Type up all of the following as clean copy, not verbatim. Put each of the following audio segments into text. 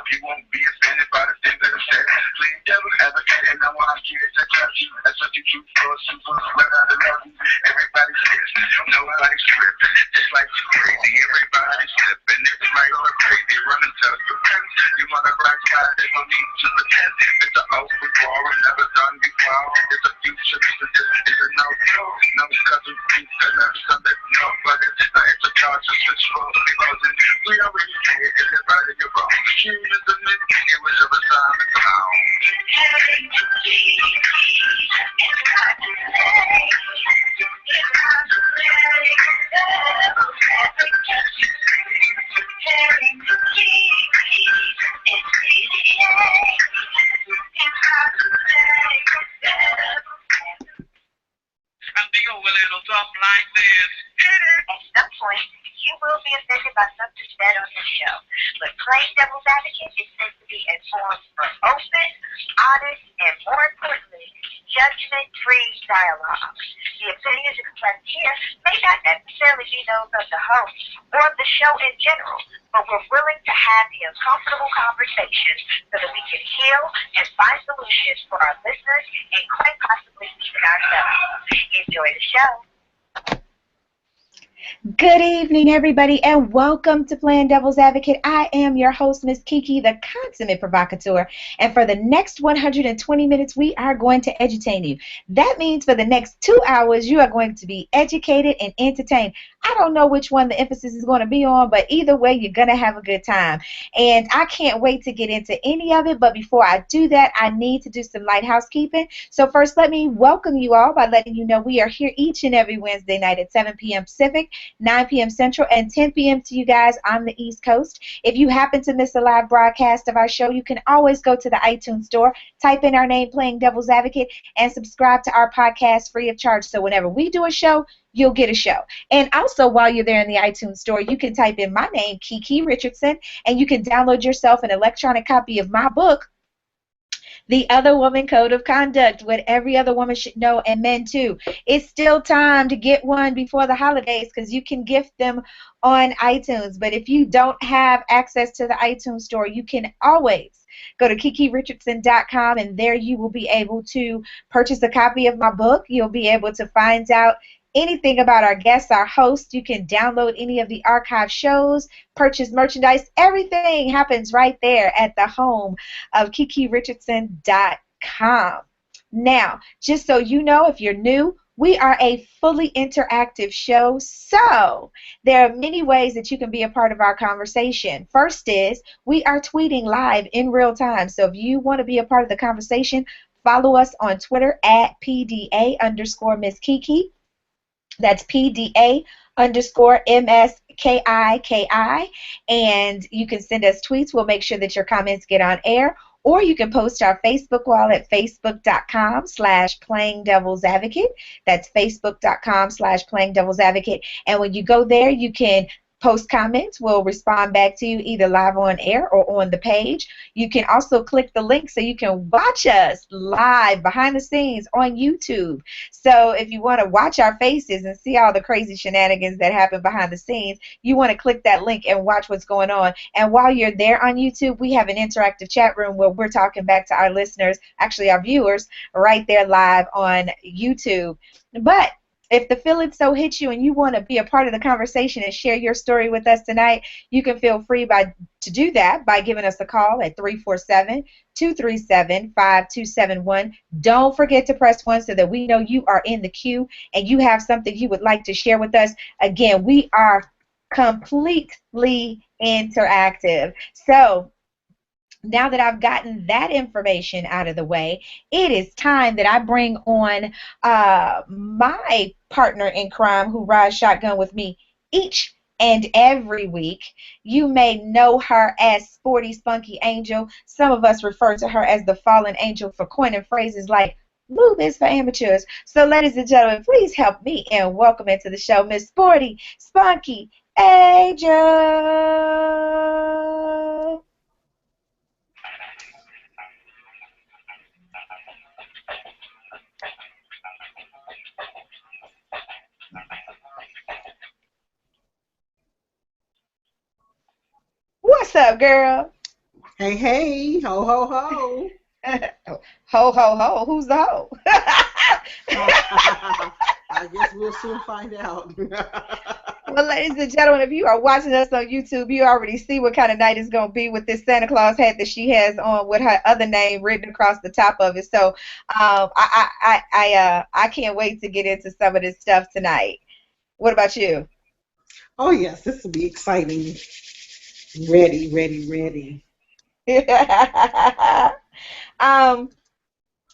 hope you won't be offended by the things that are said. Playing devil advocate, and now I'm here to tell you that's what you choose for. Super, whether I love you, everybody's slipping. Nobody's tripping. It's like you're crazy, everybody's slipping. It's like you're crazy, run and tell your friends. You wanna ride side, there's no need to pretend. It's an open war, never done before. It's a future, it's a no-go. No cousin, pizza, left something, no, but it's a charge to switch for. Because we already did everybody you're wrong. Humans and men, it was a time and sound. And we go a little something like this. At some point, you will be offended by something said on this show. But playing devil's advocate is meant to be a forum for open, honest, and more importantly, judgment-free dialogue. The opinions expressed here may not necessarily be those of the host or of the show in general, but we're willing to have the uncomfortable conversations so that we can heal and find solutions for our listeners and quite possibly even ourselves. Enjoy the show. Good evening, everybody, and welcome to Playing Devil's Advocate. I am your host, Miss KiKi, the consummate provocateur, and for the next 120 minutes, we are going to edutain you. That means for the next 2 hours, you are going to be educated and entertained. I don't know which one the emphasis is going to be on, but either way, you're going to have a good time, and I can't wait to get into any of it, but before I do that, I need to do some light housekeeping. So first, let me welcome you all by letting you know we are here each and every Wednesday night at 7 p.m. Pacific, 9 p.m. Central, and 10 p.m. to you guys on the East Coast. If you happen to miss a live broadcast of our show, you can always go to the iTunes store, type in our name, Playing Devil's Advocate, and subscribe to our podcast free of charge. So whenever we do a show, you'll get a show. And also, while you're there in the iTunes store, you can type in my name, KiKi Richardson, and you can download yourself an electronic copy of my book, The Other Woman Code of Conduct, what every other woman should know, and men too. It's still time to get one before the holidays because you can gift them on iTunes. But if you don't have access to the iTunes store, you can always go to KiKiRichardson.com, and there you will be able to purchase a copy of my book. You'll be able to find out anything about our guests, our hosts. You can download any of the archive shows, purchase merchandise. Everything happens right there at the home of KiKiRichardson.com. Now, just so you know, if you're new, we are a fully interactive show, so there are many ways that you can be a part of our conversation. First is we are tweeting live in real time, so if you want to be a part of the conversation, follow us on Twitter at PDA_Miss KiKi. That's PDA_MSKIKI, and you can send us tweets. We'll make sure that your comments get on air, or you can post our Facebook wall at facebook.com/playingdevilsadvocate. That's facebook.com/playingdevilsadvocate, and when you go there, you can post comments. We'll respond back to you either live on air or on the page. You can also click the link so you can watch us live behind the scenes on YouTube. So if you want to watch our faces and see all the crazy shenanigans that happen behind the scenes, you want to click that link and watch what's going on. And while you're there on YouTube, we have an interactive chat room where we're talking back to our listeners, actually our viewers, right there live on YouTube. But if the feeling so hits you and you want to be a part of the conversation and share your story with us tonight, you can feel free to do that by giving us a call at 347-237-5271. Don't forget to press 1 so that we know you are in the queue and you have something you would like to share with us. Again, we are completely interactive. So now that I've gotten that information out of the way, it is time that I bring on my partner in crime who rides shotgun with me each and every week. You may know her as Sporty Spunky Angel. Some of us refer to her as the Fallen Angel for coining phrases like lube is for amateurs. So ladies and gentlemen, please help me and welcome into the show Miss Sporty Spunky Angel. What's up, girl? Hey, hey, ho, ho, ho. Ho, ho, ho. Who's the ho? I guess we'll soon find out. Well, ladies and gentlemen, if you are watching us on YouTube, you already see what kind of night it's going to be with this Santa Claus hat that she has on with her other name written across the top of it. So I can't wait to get into some of this stuff tonight. What about you? Oh, yes, this will be exciting. Ready, ready, ready. um,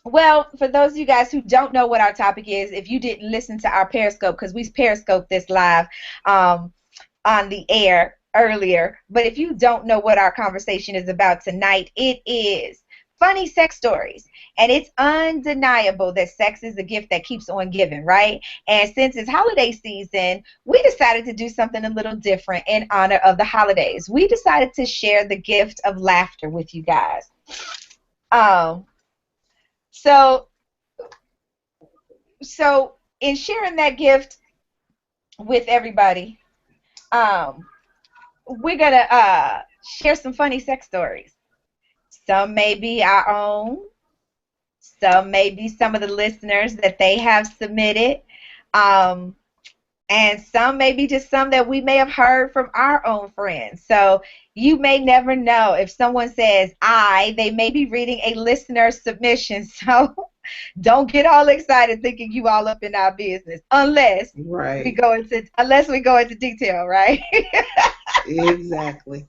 Well, for those of you guys who don't know what our topic is, if you didn't listen to our Periscope, because we Periscope this live um, on the air earlier, but if you don't know what our conversation is about tonight, it is funny sex stories. And it's undeniable that sex is a gift that keeps on giving, right? And since it's holiday season, we decided to do something a little different in honor of the holidays. We decided to share the gift of laughter with you guys. Um, so So in sharing that gift with everybody, um, we're gonna share some funny sex stories. Some may be our own, some may be some of the listeners that they have submitted, um, and some may be just some that we may have heard from our own friends. So you may never know. If someone says I, they may be reading a listener submission. So don't get all excited thinking you all up in our business unless we Right. go into detail, right? Exactly.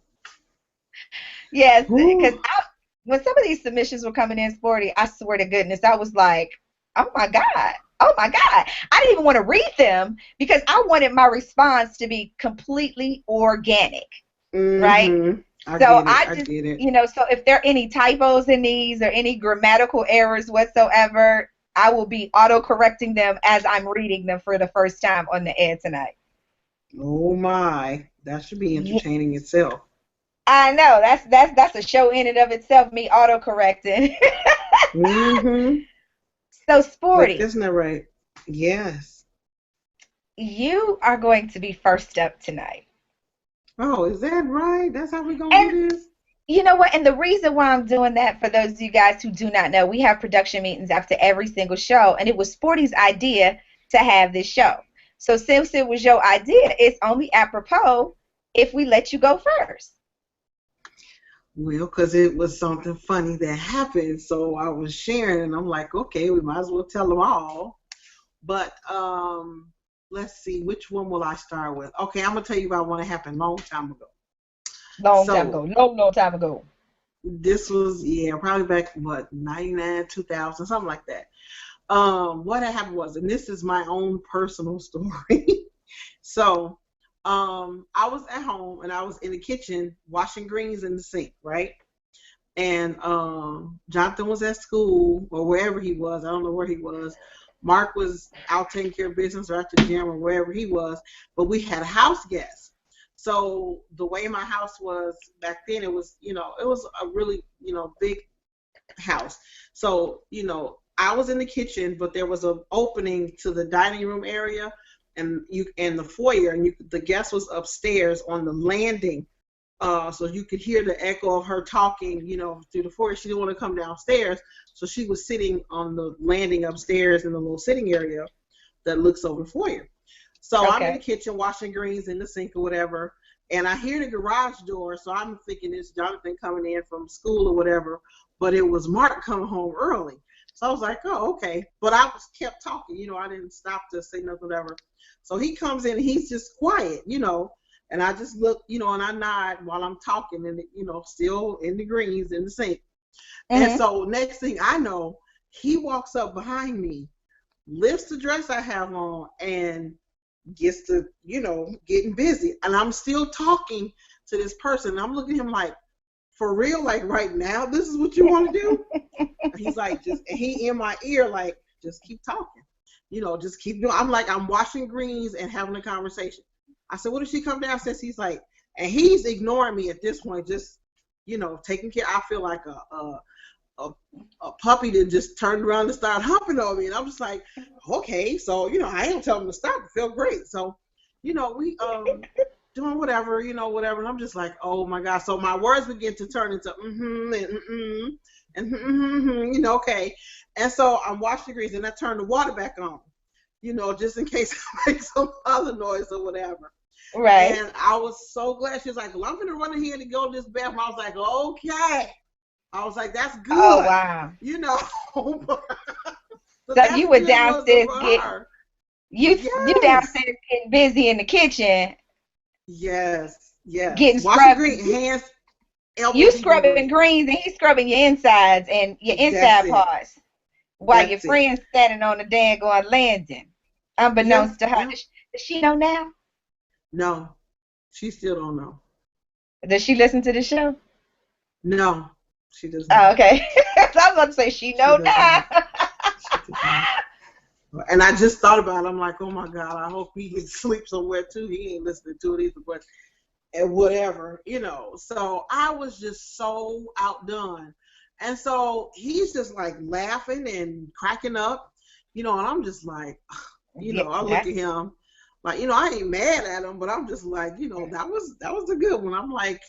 Yes, because Whew. when some of these submissions were coming in, Sporty, I swear to goodness, I was like, oh my God. Oh my God. I didn't even want to read them because I wanted my response to be completely organic, right? Mm-hmm. I So get it. I I just, get it. so if there are any typos in these or any grammatical errors whatsoever, I will be auto correcting them as I'm reading them for the first time on the air tonight. Oh my. That should be Yeah, entertaining itself. I know that's a show in and of itself, me auto correcting. Mm-hmm. So Like Sporty, isn't that right? Yes. you are going to be first up tonight. Oh, is that right? That's how we gonna And do this? you know what? And the reason why I'm doing that, for those of you guys who do not know, we have production meetings after every single show, and it was Sporty's idea to have this show. So since it was your idea, it's only apropos if we let you go first. Well, because it was something funny that happened, so I was sharing, and I'm like, okay, we might as well tell them all. But let's see, which one will I start with? Okay, I'm gonna tell you about one that happened a long time ago. Long time ago, So long, long time ago. this was probably back what 99, 2000, something like that. What had happened was, and this is my own personal story. So I was at home and I was in the kitchen washing greens in the sink, right? And Jonathan was at school or wherever he was. I don't know where he was. Mark was out taking care of business or at the gym or wherever he was. But we had a house guest. So the way my house was back then, it was it was a really big house. So I was in the kitchen, but there was an opening to the dining room area, and the foyer, and the guest was upstairs on the landing. So you could hear the echo of her talking, through the foyer. She didn't want to come downstairs, so she was sitting on the landing upstairs in the little sitting area that looks over the foyer. So I'm in the Okay. kitchen washing greens in the sink or whatever, and I hear the garage door. So I'm thinking it's Jonathan coming in from school or whatever, but it was Mark coming home early. So I was like, oh, okay. But I was kept talking, I didn't stop to say nothing, whatever. So he comes in and he's just quiet, and I just look, and I nod while I'm talking and, still in the greens in the sink. And Mhm. so next thing I know, he walks up behind me, lifts the dress I have on, and gets to, getting busy. And I'm still talking to this person. And I'm looking at him like, for real, like right now, this is what you want to do? And he's like, and he in my ear, like, just keep talking. Just keep doing. I'm like, I'm washing greens and having a conversation. I said, what if she come downstairs? He's like, and he's ignoring me at this point, just, taking care. I feel like a puppy that just turned around and started humping on me. And I'm just like, okay, so, I ain't telling him to stop. It felt great. So, we doing whatever, whatever. And I'm just like, oh my God. So my words begin to turn into and okay. And so I'm washing the greens and I turn the water back on, just in case I make some other noise or whatever. Right. And I was so glad. She was like, well, I'm going to run in here to go to this bathroom. I was like, okay. I was like, that's good. Oh, wow. So you were downstairs you downstairs getting busy in the kitchen. Yes. Getting scrubbed. Hands, elbows. You scrubbing greens and he's scrubbing your insides and your inside parts. While your friend's standing on the daggone landing. Unbeknownst to her. Does she know now? No. She still don't know. Does she listen to the show? No. She doesn't. Oh, okay. I was about to say she know now. And I just thought about it. I'm like, oh my God, I hope he can sleep somewhere too. He ain't listening to it either, but whatever, So I was just so outdone. And so he's just like laughing and cracking up, and I'm just like, I look at him like, I ain't mad at him, but I'm just like, that was a good one. I'm like,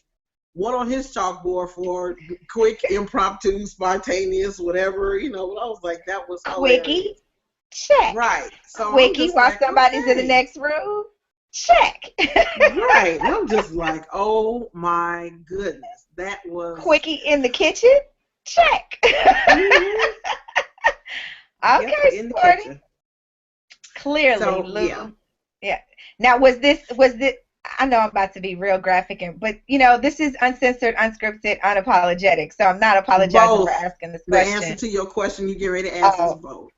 one on his chalkboard for quick, impromptu, spontaneous, whatever, but I was like, that was quickie, check. Right. So quickie while somebody's in the next room, check. Right. And I'm just like, oh my goodness, that was quickie in the kitchen, check. Okay, Sporty. Clearly, so, Lou. Yeah. Now, was this? I know I'm about to be real graphic, but this is uncensored, unscripted, unapologetic. So I'm not apologizing for asking this question. The answer to your question you get ready to ask is both.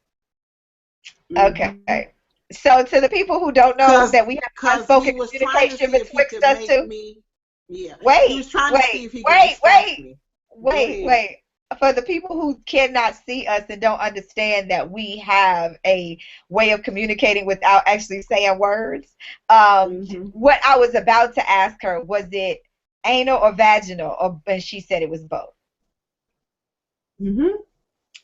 Okay. So to the people who don't know that we have unspoken communication betwixt us two. Wait. He was trying to see if he could distract me. Wait. For the people who cannot see us and don't understand that we have a way of communicating without actually saying words, what I was about to ask her, was it anal or vaginal? And she said it was both.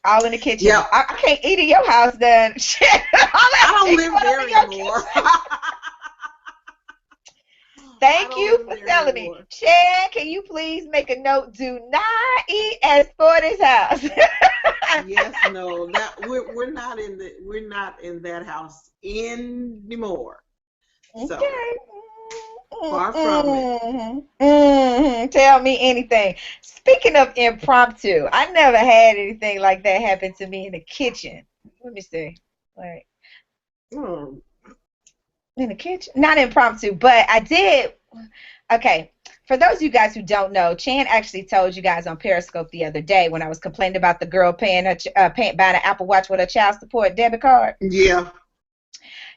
All in the kitchen. Yeah. I can't eat in your house then. Shit. I don't live there anymore. Thank you for telling me. Shan, can you please make a note? Do not eat at Sporty's house. Yes, no. We're not in that house anymore. So, okay. Far from it. Tell me anything. Speaking of impromptu, I never had anything like that happen to me in the kitchen. Let me see. Wait. In the kitchen? Not impromptu, but I did. Okay. For those of you guys who don't know, Chan actually told you guys on Periscope the other day when I was complaining about the girl buying an Apple Watch with a child support debit card. Yeah.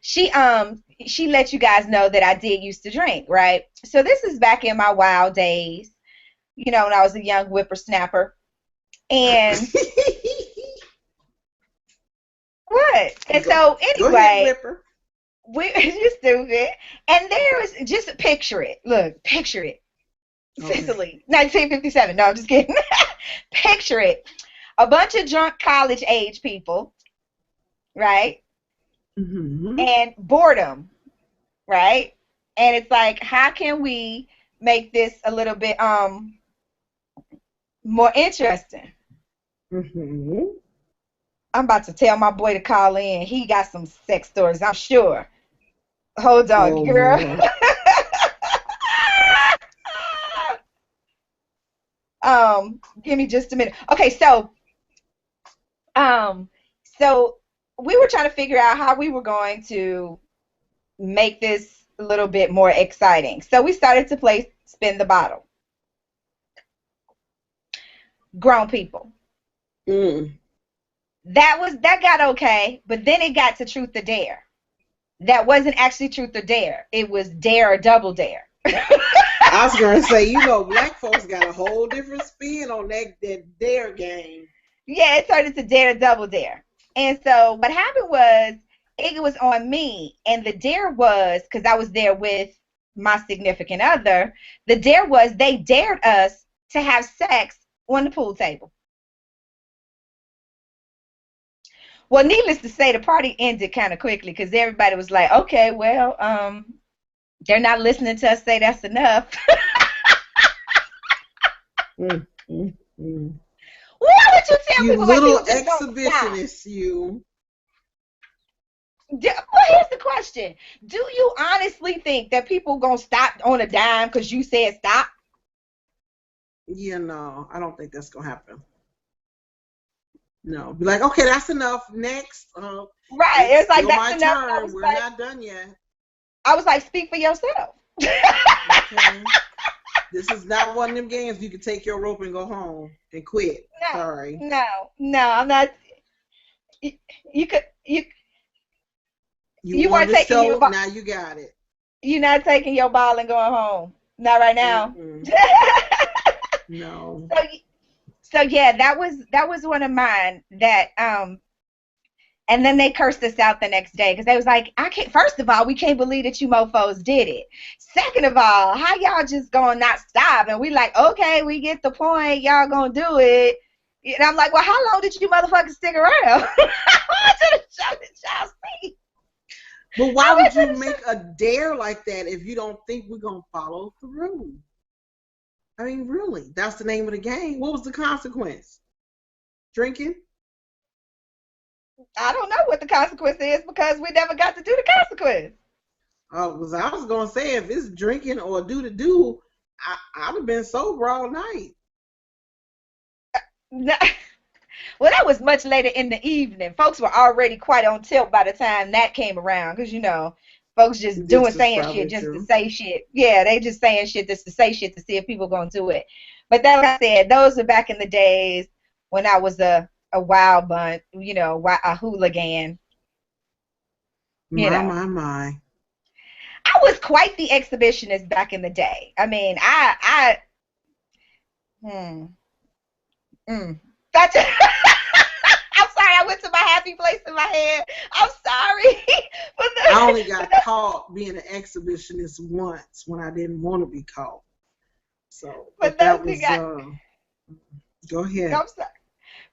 She let you guys know that I did used to drink, right? So this is back in my wild days, when I was a young whippersnapper. And what? And so anyway, you're stupid. And there was, just picture it. Look, picture it. Okay. Sicily, 1957. No, I'm just kidding. Picture it. A bunch of drunk college age people, right? And boredom, right? And it's like, how can we make this a little bit more interesting? I'm about to tell my boy to call in. He got some sex stories, I'm sure. Hold on, girl. Give me just a minute. Okay, so we were trying to figure out how we were going to make this a little bit more exciting. So we started to play Spin the Bottle. Grown people. That got okay, but then it got to Truth or Dare. That wasn't actually Truth or Dare. It was Dare or Double Dare. I was going to say, black folks got a whole different spin on that Dare game. Yeah, it turned into Dare or Double Dare. And so what happened was, it was on me, and the dare was, because I was there with my significant other, the dare was they dared us to have sex on the pool table. Well, needless to say, the party ended kind of quickly because everybody was like, okay, well, They're not listening to us say that's enough. Mm, mm, mm. Why would you tell You people like little you just don't stop? exhibitionist, you. Well, here's the question. Do you honestly think that people gonna stop on a dime because you said stop? Yeah, no, I don't think that's gonna happen. No, be like, okay, that's enough. Next, Right. it's It's like still that's my enough. turn. We're not done yet. I was like, speak for yourself. Okay. This is not one of them games you can take your rope and go home and quit. No, Sorry. no, I'm not. You could You weren't wanted to taking your show, now you got it. you're not taking your ball and going home. Not right now. No. So yeah, that was one of mine that and then they cursed us out the next day because they was like, I can't. First of all, we can't believe that you mofos did it. Second of all, how y'all just gonna not stop? And we like, okay, we get the point. Y'all gonna do it. And I'm like, well, how long did you motherfuckers stick around? I to the show that y'all see. But why would you make a dare like that if you don't think we're gonna follow through? I mean, really, that's the name of the game. What was the consequence? Drinking? I don't know what the consequence is because we never got to do the consequence. Oh, because I was gonna say if it's drinking or do, I'd have been sober all night. No. Well, that was much later in the evening. Folks were already quite on tilt by the time that came around because, you know, folks just saying shit just to say shit. Yeah, they just saying shit just to say shit to see if people going to do it. But that, like I said, those were back in the days when I was a wild bunt, you know, a hooligan. My. I was quite the exhibitionist back in the day. I mean, That's I'm sorry, I went to my happy place in my head. I'm sorry. I only got caught being an exhibitionist once when I didn't want to be caught. So, but that was, go ahead. I'm sorry.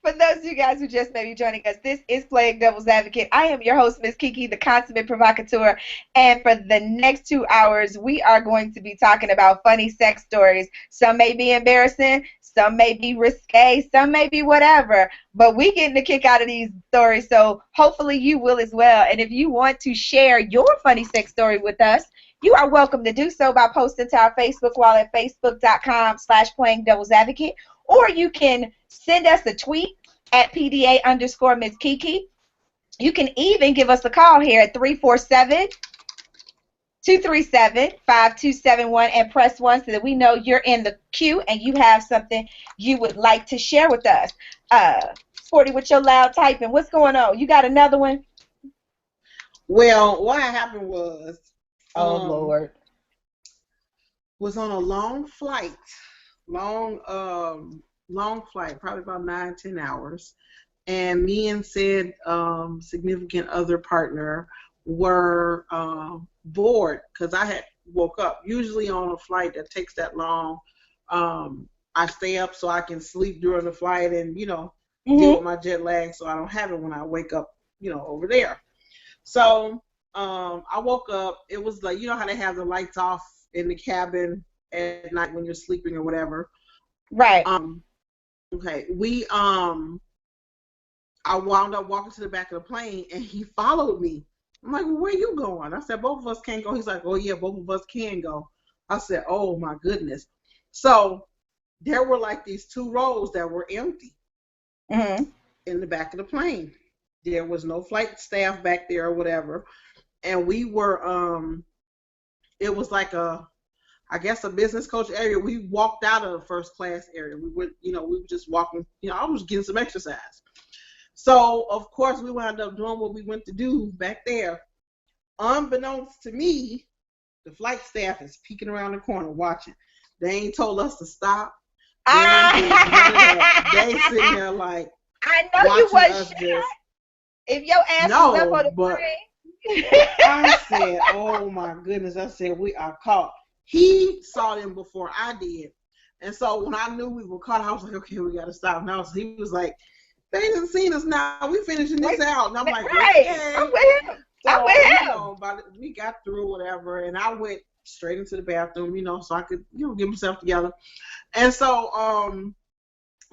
For those of you guys who just may be joining us, this is Playing Devil's Advocate. I am your host, Miss KiKi, the consummate provocateur. And for the next 2 hours, we are going to be talking about funny sex stories. Some may be embarrassing, some may be risque, some may be whatever. But we getting a kick out of these stories, so hopefully you will as well. And if you want to share your funny sex story with us, you are welcome to do so by posting to our Facebook wall at facebook.com/playingdevilsadvocate. Or you can send us a tweet at PDA_Miss KiKi. You can even give us a call here at 347-237-5271 and press 1 so that we know you're in the queue and you have something you would like to share with us. Sporty, with your loud typing, what's going on? You got another one? Well, what happened was, Lord, was on a long flight. Long flight, probably about 9-10 hours, and me and said significant other partner were bored because I had woke up. Usually on a flight that takes that long, I stay up so I can sleep during the flight and deal with my jet lag, so I don't have it when I wake up over there. So I woke up. It was like, how they have the lights off in the cabin at night when you're sleeping or whatever. Right. Okay. I wound up walking to the back of the plane and he followed me. I'm like, well, where you going? I said, both of us can't go. He's like, oh yeah, both of us can go. I said, oh my goodness. So there were like these 2 rows that were empty in the back of the plane. There was no flight staff back there or whatever. And we were, it was like a business coach area. We walked out of the first class area. We were just walking, I was getting some exercise. So, of course, we wound up doing what we went to do back there. Unbeknownst to me, the flight staff is peeking around the corner watching. They ain't told us to stop. They sitting there like, I know you was shy. If your ass was up on the plane. I said, oh my goodness. I said, we are caught. He saw them before I did. And so when I knew we were caught, I was like, okay, we got to stop now. So he was like, they didn't see us now. We finishing this out. And I'm like, okay. I'm with him. So, we got through whatever. And I went straight into the bathroom, so I could, get myself together. And so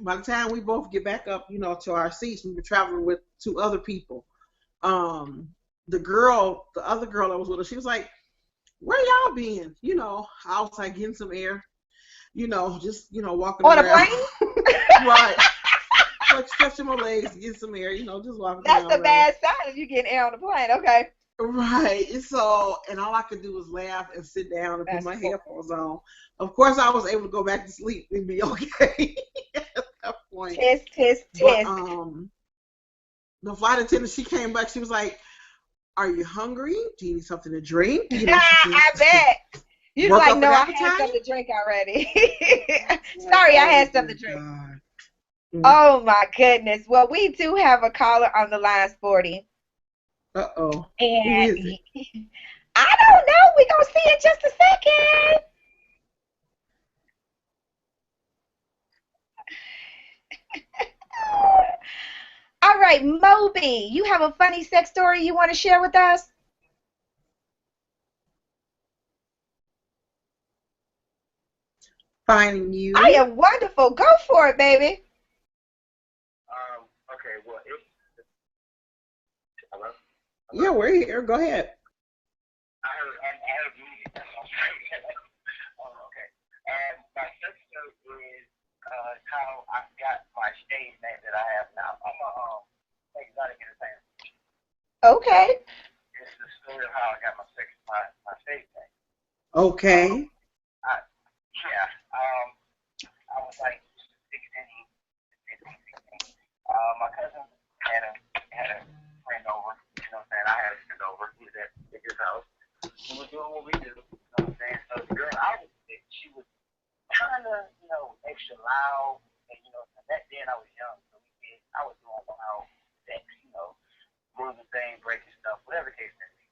by the time we both get back up, to our seats, we were traveling with two other people. The other girl that was with us, she was like, "Where y'all been?" I was like, getting some air, just, walking on around. a plane? Right. Like stretching my legs, get some air, just walking That's around. the bad sign if you get air on the plane. Okay. Right. So, and all I could do was laugh and sit down and That's put my cool. headphones on. Of course, I was able to go back to sleep and be okay at that point. Tisk. But the flight attendant, she came back. She was like, "Are you hungry? Do you need something to drink?" I bet. You was like, "No, I had something to drink already." Sorry, I had something to drink. Oh my goodness. Well, we do have a caller on the line, Sporty. Uh-oh. And who is it? I don't know. We're going to see in just a second. All right, Moby, you have a funny sex story you want to share with us? Finding you. I am wonderful. Go for it, baby. Okay, well, hello? Yeah, we're here. Go ahead. I heard music. Okay. My sister is how I got my stage name that I have now. I'm a exotic entertainer. Okay. It's the story of how I got my stage name. Okay. I was like 16, 16. My cousin had a friend over. You know what I'm saying? I had a friend over. He was at his house. We were doing what we do. You know what I'm saying? So the girl I was with, she was kind of, extra loud. And, back then I was young. So I was doing wild sex, moving things, breaking stuff, whatever the case may be.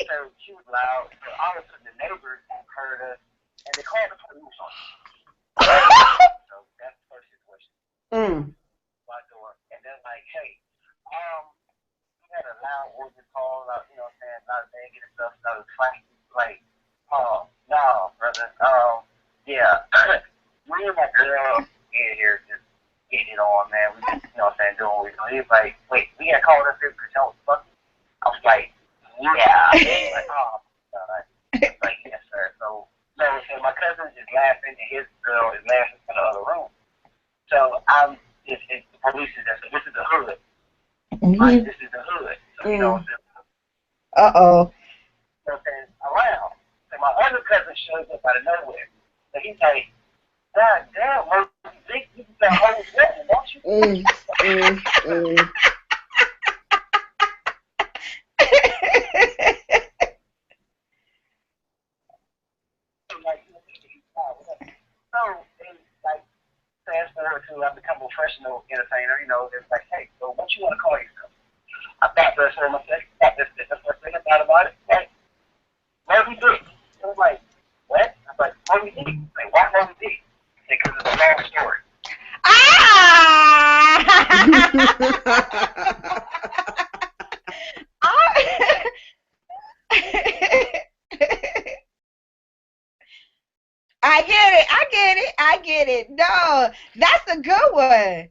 So she was loud. So all of a sudden the neighbors heard us, and they called the police on us. So that's the first situation. My door, and they're like, "Hey, we had a loud organ call, you know what I'm saying, a lot of negative stuff, a lot of fighting." Like, "Oh, no, brother, yeah, me and my girl in here just getting it on, man. We just, you know what I'm saying, doing what we do." He was like, "Wait, we got called up here because y'all was fucking?" I was like, "Yeah." He was like, "Oh, God." I was like, "Yes, sir." So my cousin is laughing, and his girl is laughing in the other room. So it's the police is there. So this is the hood. Right? This is the hood. So, Uh-oh. So then around. So my other cousin shows up out of nowhere. So he's like, "God damn, what you think you can hold women, don't you?" So, fast forward to I become a professional entertainer, it's like, "Hey, so what you want to call yourself?" I thought that's what I'm going to say. That's the first thing I thought about it. Hey, Moby Dick. It was like, what? I was like, Moby Dick. Like, why Moby Dick? Because it's a long story. I get it. No, that's a good one.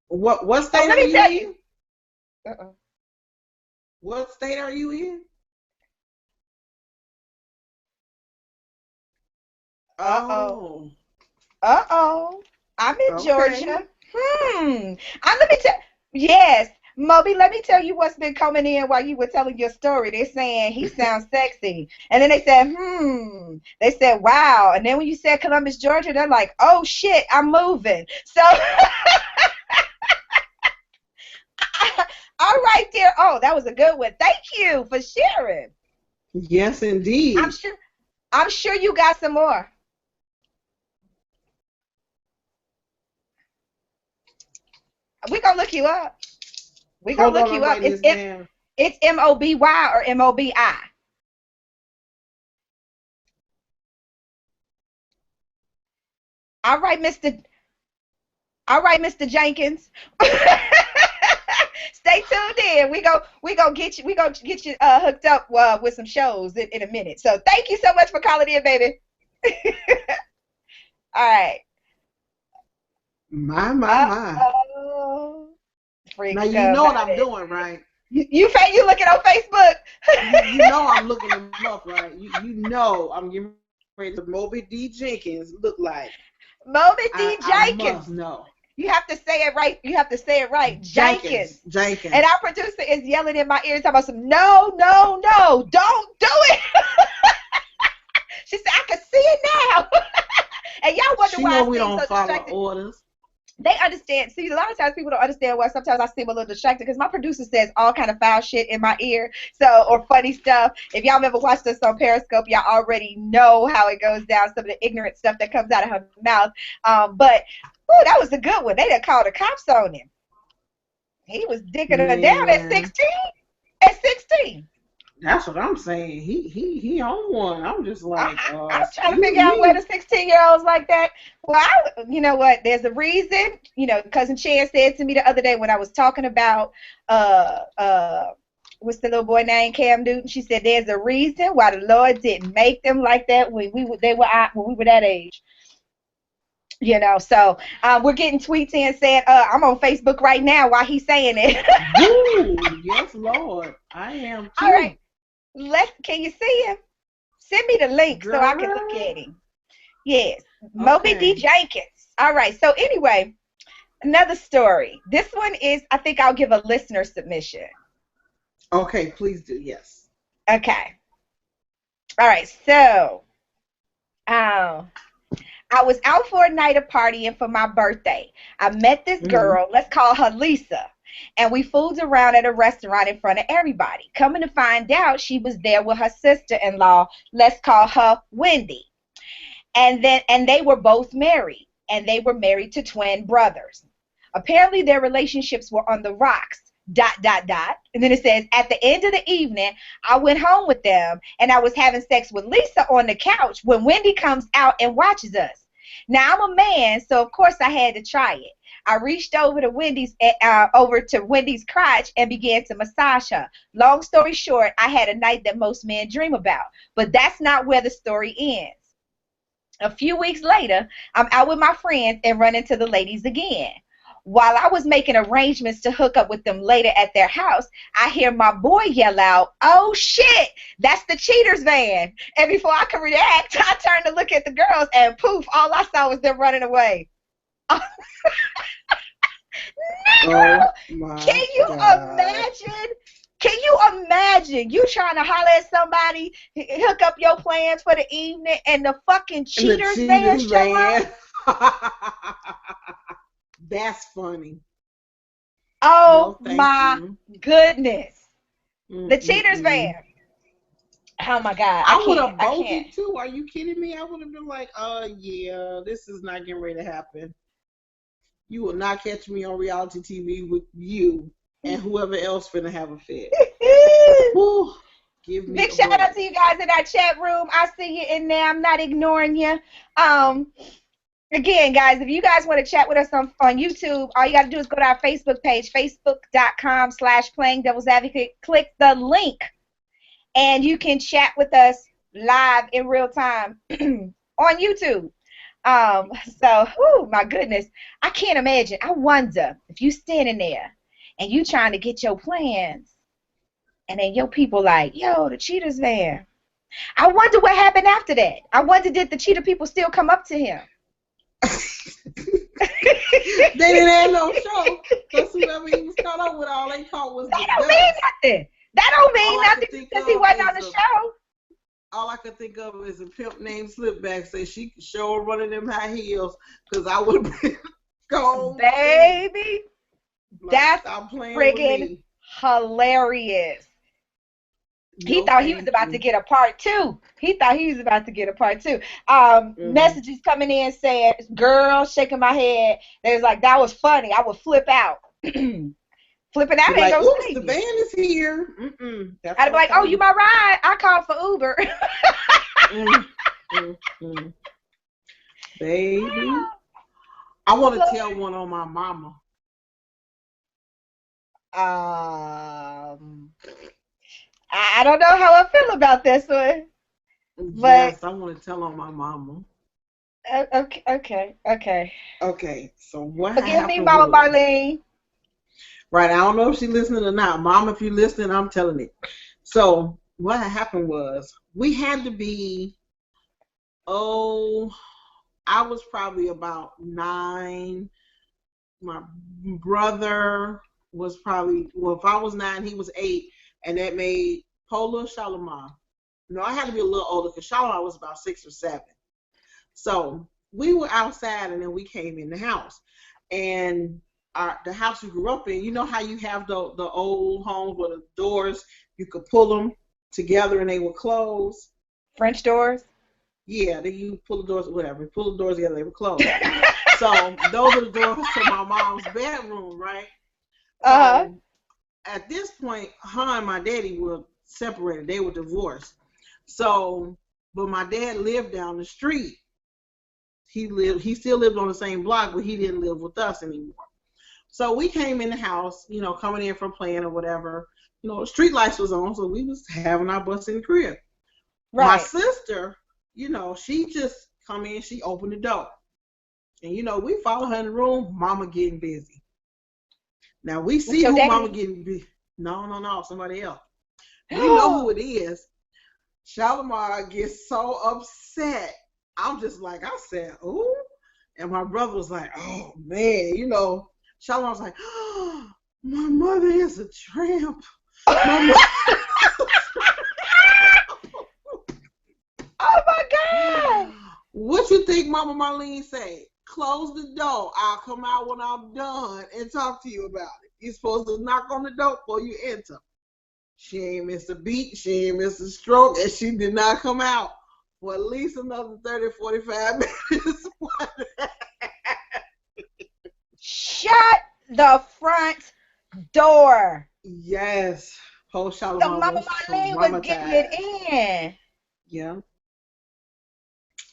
What state are you in? Uh-oh. What state are you in? Uh-oh. Uh-oh. I'm in Georgia. Let me tell. Yes, Moby, let me tell you what's been coming in while you were telling your story. They're saying he sounds sexy. And then they said, They said, wow. And then when you said Columbus, Georgia, they're like, oh, shit, I'm moving. So, all right there. Oh, that was a good one. Thank you for sharing. Yes, indeed. I'm sure you got some more. We're going to look you up. We're going to look you up. It's M-O-B-Y or M-O-B-I? All right, Mr. Jenkins. Stay stay tuned in. We go get you hooked up with some shows in a minute. So thank you so much for calling in, baby. All right. My. Freak Now you know what I'm doing, right? You looking on Facebook? you know I'm looking them up, right? You know I'm getting ready to Moby D. Jenkins look like. Moby D. Jenkins. I must know. You have to say it right. You have to say it right. Jenkins. And our producer is yelling in my ear talking about some, no, don't do it. She said, I can see it now. And y'all wonder why we don't so follow distracted. orders. They understand. See, a lot of times people don't understand why sometimes I seem a little distracted because my producer says all kind of foul shit in my ear, or funny stuff. If y'all ever watched us on Periscope, y'all already know how it goes down, some of the ignorant stuff that comes out of her mouth. But that was a good one. They done called the cops on him. He was dicking her down at 16. At 16. That's what I'm saying. He on one. I'm just like, I'm trying to figure out where the 16-year-olds like that. Well, you know what? There's a reason. You know, Cousin Chan said to me the other day when I was talking about what's the little boy named Cam Newton? She said there's a reason why the Lord didn't make them like that when we were that age. You know, so we're getting tweets in saying, I'm on Facebook right now while he's saying it. Ooh, yes, Lord. I am too. All right. Can you see him? Send me the link so I can look at him. Yes. Okay. Moby D. Jenkins. All right. So anyway, another story. This one is, I think I'll give a listener submission. Okay, please do. Yes. Okay. All right. So, I was out for a night of partying for my birthday. I met this girl, let's call her Lisa, and we fooled around at a restaurant in front of everybody. Coming to find out, she was there with her sister-in-law, let's call her Wendy. And they were both married, and they were married to twin brothers. Apparently, their relationships were on the rocks. ... And then it says, at the end of the evening, I went home with them, and I was having sex with Lisa on the couch when Wendy comes out and watches us. Now, I'm a man, so of course I had to try it. I reached over to Wendy's crotch and began to massage her. Long story short, I had a night that most men dream about, but that's not where the story ends. A few weeks later, I'm out with my friends and run into the ladies again. While I was making arrangements to hook up with them later at their house, I hear my boy yell out, "Oh shit, that's the cheaters van." And before I could react, I turned to look at the girls and poof, all I saw was them running away. Negro, can you imagine? Can you imagine you trying to holler at somebody, hook up your plans for the evening, and the fucking cheaters van show up? That's funny. Oh, no, my goodness. The cheaters van. Oh, my God. I would have bolted, too. Are you kidding me? I would have been like, yeah, this is not getting ready to happen. You will not catch me on reality TV with you and whoever else finna have a fit. Woo, give me big shout out to you guys in our chat room. I see you in there. I'm not ignoring you. Again, guys, if you guys want to chat with us on YouTube, all you got to do is go to our Facebook page, facebook.com/playingdevilsadvocate. Click the link, and you can chat with us live in real time on YouTube. My goodness, I can't imagine. I wonder if you standing there and you trying to get your plans, and then your people like, yo, the cheaters van. I wonder what happened after that. I wonder, did the cheater people still come up to him? They didn't have no show, because whoever he was caught up with, all they caught was that don't mean nothing. That don't mean nothing because he wasn't on the show. All I could think of is a pimp named Slipback say she could show her running them high heels, because I would have been gone. Baby, that's friggin' hilarious. He thought he was about to get a part 2. Messages coming in saying, girl, shaking my head. They was like, that was funny. I would flip out. Flipping out ain't gonna save the you. band is here. I'd be like, oh, you my ride? I called for Uber. Baby. I want to tell one on my mama. I don't know how I feel about this one, but Yes, I want to tell on my mama. okay. Okay, so what Forgive me, happened Mama was, Marlene. right, I don't know if she's listening or not. Mom, if you're listening, I'm telling it. So what happened was, we had to be, oh, I was probably about 9. My brother was probably, well, if I was 9, he was 8, and that made Polo Shalimar. No, I had to be a little older because Shalimar was about 6 or 7. So we were outside, and then we came in the house. And the house we grew up in, you know how you have the old homes where the doors, you could pull them together and they would close? French doors? Yeah, then you pull the doors, whatever. Pull the doors together, they would close. So those are the doors to my mom's bedroom, right? Uh-huh. So at this point, her and my daddy were separated. They were divorced. So, but my dad lived down the street. He still lived on the same block, but he didn't live with us anymore. So we came in the house, coming in from playing or whatever. Street lights was on, so we was having our bus in the crib. Right. My sister, she just come in, she opened the door. And, we follow her in the room, mama getting busy. Now we see who daddy? Mama getting busy. No, somebody else. We know who it is. Shalimar gets so upset. I'm just like, I said, ooh. And my brother was like, oh, man, Shalimar was like, oh, my mother is a tramp. Oh, my God. What you think Mama Marlene said? Close the door. I'll come out when I'm done and talk to you about it. You're supposed to knock on the door before you enter. She ain't missed a beat. She ain't missed a stroke. And she did not come out for at least another 30, 45 minutes. Shut the front door. Yes. Whole Shalimar So Mama Marlene was getting it in. Yeah.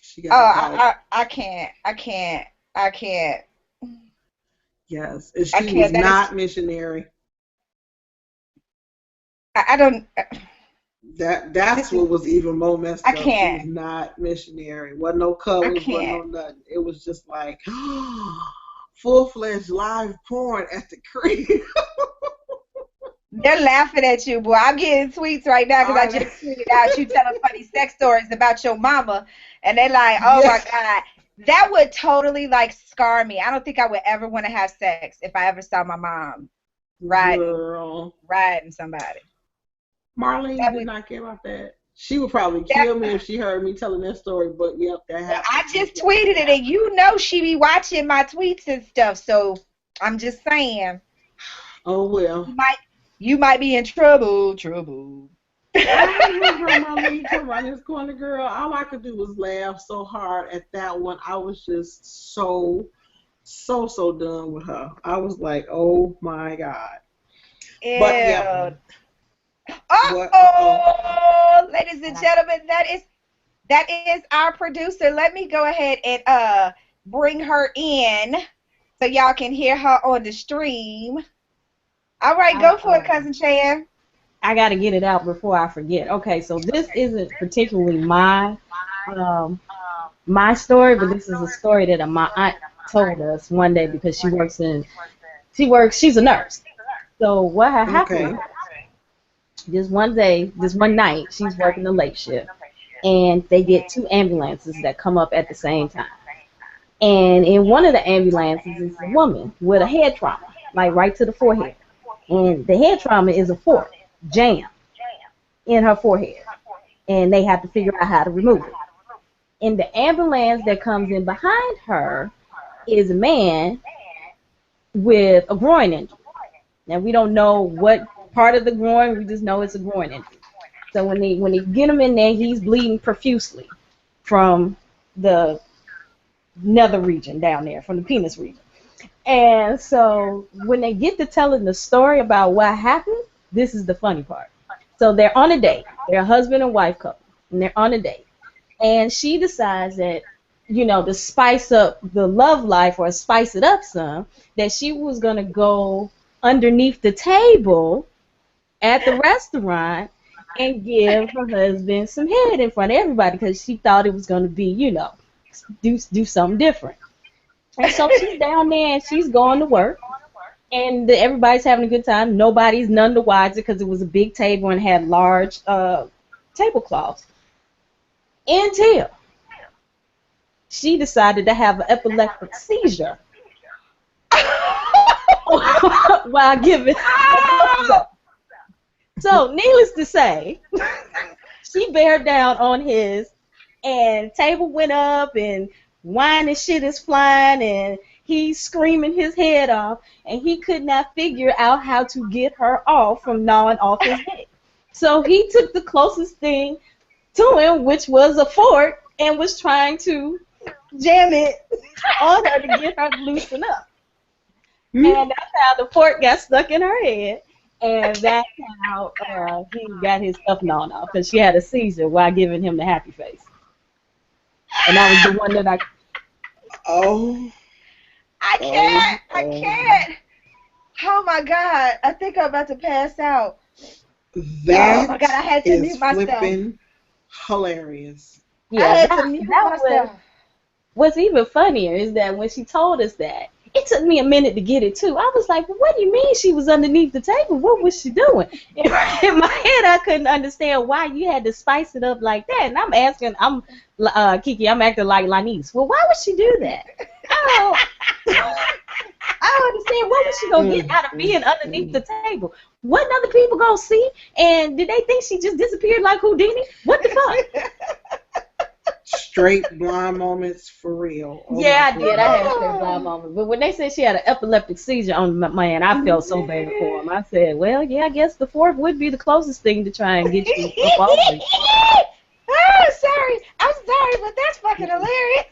She got I can't. Yes. And she was not missionary. I don't. That's what was even more messed up. I can't. She was not missionary. Wasn't no colors. Wasn't no nothing. It was just like full-fledged live porn at the crib. They're laughing at you, boy. I'm getting tweets right now because I just tweeted out you telling funny sex stories about your mama, and they're like, "Oh my God, that would totally scar me. I don't think I would ever want to have sex if I ever saw my mom riding somebody." Marlene did not care about that. She would probably kill me if she heard me telling that story, but yep, that happened. I just tweeted it, and she be watching my tweets and stuff, so I'm just saying. Oh, well. You might be in trouble. I remember Marlene talking about this corner girl. All I could do was laugh so hard at that one. I was just so done with her. I was like, oh, my God. Ew. But, yeah. Ladies and gentlemen, that is our producer. Let me go ahead and bring her in so y'all can hear her on the stream. All right, go for it, Cousin Chan. I got to get it out before I forget. Okay, so this isn't particularly my story, but this is a story that my aunt told us one day because she's a nurse. So what had happened? This one night, she's working the late shift, and they get 2 ambulances that come up at the same time. And in one of the ambulances is a woman with a head trauma, right to the forehead. And the head trauma is a fork jam in her forehead, and they have to figure out how to remove it. In the ambulance that comes in behind her is a man with a groin injury. Now, we don't know what part of the groin, we just know it's a groin injury. So when they get him in there, he's bleeding profusely from the nether region down there, from the penis region. And so when they get to telling the story about what happened, this is the funny part. So they're on a date. They're a husband and wife couple, and they're on a date. And she decides that, to spice up the love life or spice it up some, that she was going to go underneath the table at the restaurant and give her husband some head in front of everybody because she thought it was going to be, do something different. And so she's down there and she's going to work. And everybody's having a good time. Nobody's none the wiser because it was a big table and had large tablecloths. Until she decided to have an epileptic seizure while giving. So, needless to say, she bared down on his, and table went up, and wine and shit is flying, and he's screaming his head off, and he could not figure out how to get her off from gnawing off his head. So he took the closest thing to him, which was a fork, and was trying to jam it on her to get her to loosen up. And that's how the fork got stuck in her head, and that's how he got his stuff gnawed off, because she had a seizure while giving him the happy face. And that was the one that I can't. Oh my God. I think I'm about to pass out. That oh my God, I had to mute myself. Flipping hilarious. Yeah, I had to mute myself. What's even funnier is that when she told us that, it took me a minute to get it too. I was like, well, what do you mean she was underneath the table? What was she doing? In my head, I couldn't understand why you had to spice it up like that. And I'm asking, KiKi, I'm acting like Lanice. Well, why would she do that? I don't understand. What was she going to get out of being underneath the table? Wasn't other people going to see? And did they think she just disappeared like Houdini? What the fuck? Straight blind moments for real. Oh yeah, I did. I had a straight blind moment. But when they said she had an epileptic seizure on my man, I felt so bad for him. I said, well, yeah, I guess the fork would be the closest thing to try and get you up off it. I'm sorry, but that's fucking hilarious.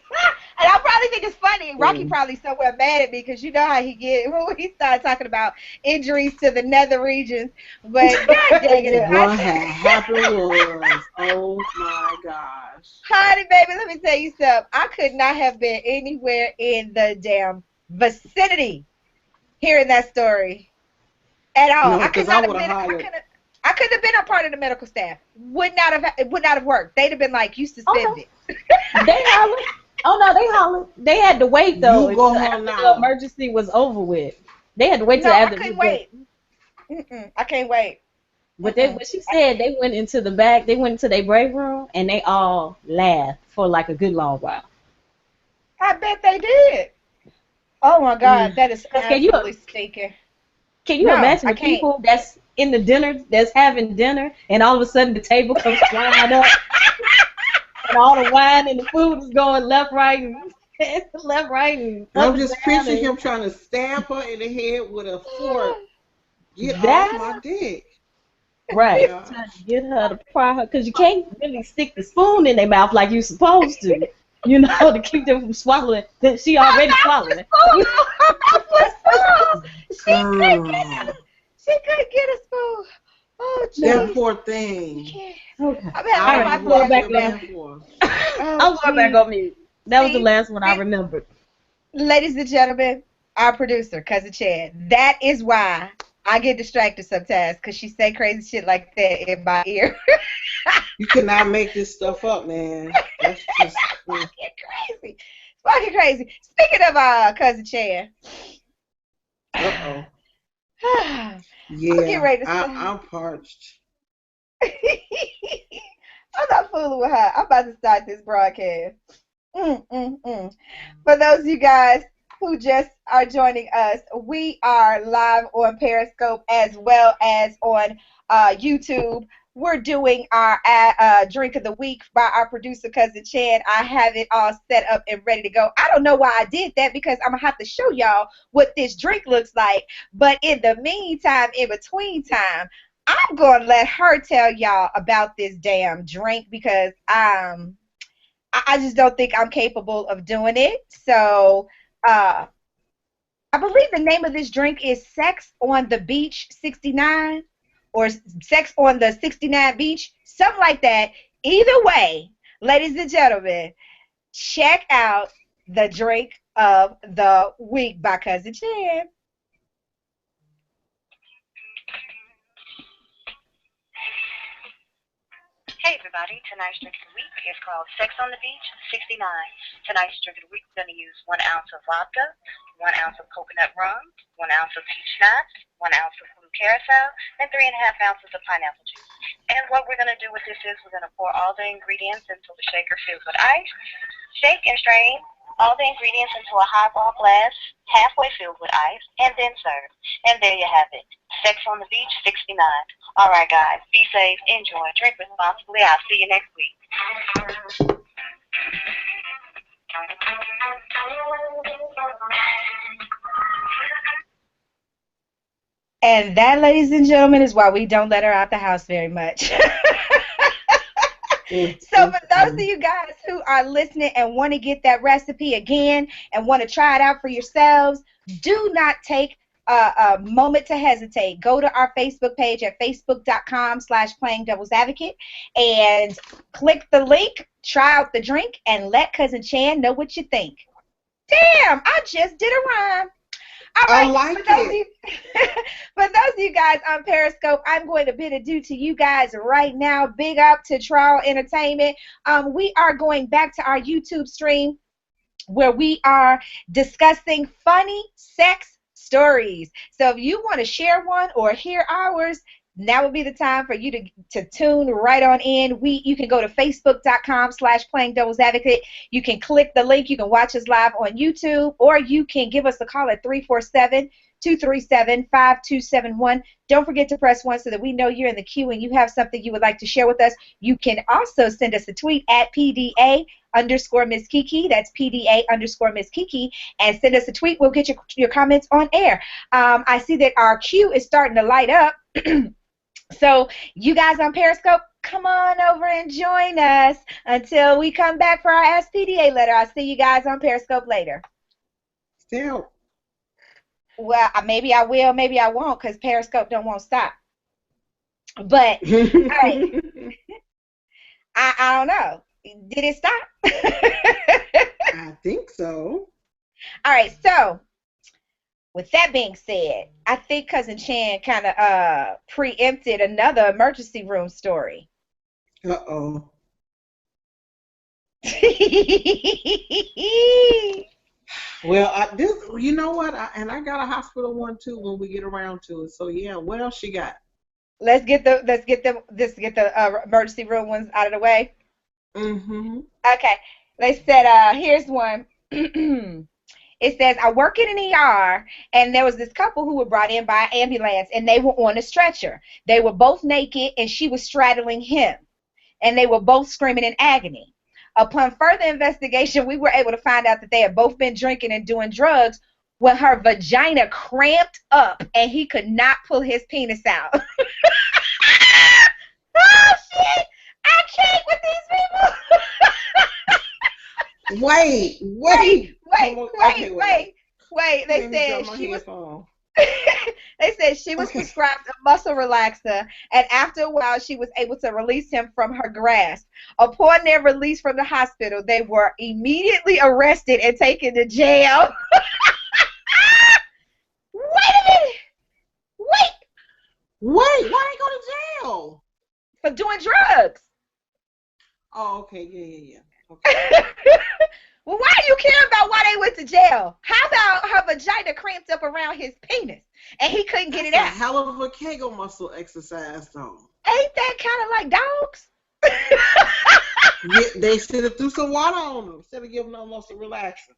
And I probably think it's funny. Rocky probably somewhere mad at me because you know how he get when he started talking about injuries to the nether regions. But God dang it. What had happened was, oh my gosh. Honey, baby, let me tell you something. I could not have been anywhere in the damn vicinity hearing that story at all. No, because I would have hollered. I couldn't have been a part of the medical staff. Would not have worked. They'd have been like, you suspended. They hollered. Oh no, they hollered. They had to wait though until after the emergency was over with. They had to wait till after. I couldn't wait. I can't wait. But what she said, they went into the back. They went into their break room and they all laughed for like a good long while. I bet they did. Oh my God, that is absolutely stinking. Can you imagine the people that's in the dinner, that's having dinner, and all of a sudden the table comes flying up, and all the wine and the food is going left, right, and I'm just picturing him trying to stab her in the head with a fork. Get off my dick. Right. Yeah. Trying to get her to pry her, because you can't really stick the spoon in their mouth like you're supposed to, to keep them from swallowing. She already swallowed. She couldn't get a spoon. Oh, geez. That poor thing. Okay. I'm going back on mute. That was the last one I remembered. Ladies and gentlemen, our producer, Cousin Chad. That is why I get distracted sometimes, because she say crazy shit like that in my ear. You cannot make this stuff up, man. That's just fucking crazy. Fucking crazy. Speaking of Cousin Chad. Uh-oh. Yeah, I'm parched. I'm not fooling with her. I'm about to start this broadcast. For those of you guys who just are joining us, we are live on Periscope as well as on YouTube. We're doing our drink of the week by our producer, Cousin Chan. I have it all set up and ready to go. I don't know why I did that, because I'm going to have to show y'all what this drink looks like. But in the meantime, in between time, I'm going to let her tell y'all about this damn drink, because I just don't think I'm capable of doing it. So I believe the name of this drink is Sex on the Beach 69. Or Sex on the 69 Beach, something like that. Either way, ladies and gentlemen, check out the drink of the week by Cousin Chan. Hey everybody, tonight's drink of the week is called Sex on the Beach 69. Tonight's drink of the week we're going to use 1 ounce of vodka, 1 ounce of coconut rum, 1 ounce of peach schnapps, 1 ounce of blue carousel, and 3.5 ounces of pineapple juice. And what we're going to do with this is we're going to pour all the ingredients into the shaker filled with ice, shake and strain all the ingredients into a highball glass halfway filled with ice, and then serve. And there you have it. Sex on the Beach 69. All right, guys. Be safe. Enjoy. Drink responsibly. I'll see you next week. And that, ladies and gentlemen, is why we don't let her out the house very much. So for those of you guys who are listening and want to get that recipe again and want to try it out for yourselves, do not take a moment to hesitate. Go to our Facebook page at facebook.com/playingdevilsadvocate and click the link, try out the drink, and let Cousin Chan know what you think. Damn, I just did a rhyme. All right, I like it. For those of you guys on Periscope, I'm going to bid adieu to you guys right now. Big up to Trial Entertainment. We are going back to our YouTube stream where we are discussing funny sex stories. So if you want to share one or hear ours, now would be the time for you to tune right on in. You can go to facebook.com/playingdevilsadvocate. You can click the link. You can watch us live on YouTube, or you can give us a call at 347-237-5271. Don't forget to press 1 so that we know you're in the queue and you have something you would like to share with us. You can also send us a tweet at PDA_Miss Kiki. That's PDA_Miss Kiki. And send us a tweet. We'll get your comments on air. I see that our queue is starting to light up. So you guys on Periscope, come on over and join us until we come back for our Ask PDA letter. I'll see you guys on Periscope later. Still. Well, maybe I will, maybe I won't, because Periscope won't stop. But, all right. I don't know. Did it stop? I think so. All right, so with that being said, I think Cousin Chan kind of preempted another emergency room story. Uh-oh. Well, you know what? I got a hospital one too when we get around to it. So yeah, what else she got? Let's get the emergency room ones out of the way. Mm-hmm. Okay. They said here's one. It says, I work in an ER, and there was this couple who were brought in by an ambulance, and they were on a stretcher. They were both naked, and she was straddling him, and they were both screaming in agony. Upon further investigation, we were able to find out that they had both been drinking and doing drugs when her vagina cramped up, and he could not pull his penis out. Oh, shit! I can't with these people! Wait. They said she was prescribed a muscle relaxer, and after a while she was able to release him from her grasp. Upon their release from the hospital, they were immediately arrested and taken to jail. Wait a minute. Why they go to jail? For doing drugs. Oh, okay. Yeah. Okay. Well, why do you care about why they went to jail? How about her vagina cramped up around his penis and he couldn't get it out? That's a hell of a Kegel muscle exercise, though. Ain't that kind of like dogs? Yeah, they should have threw some water on them instead of giving them muscle relaxer.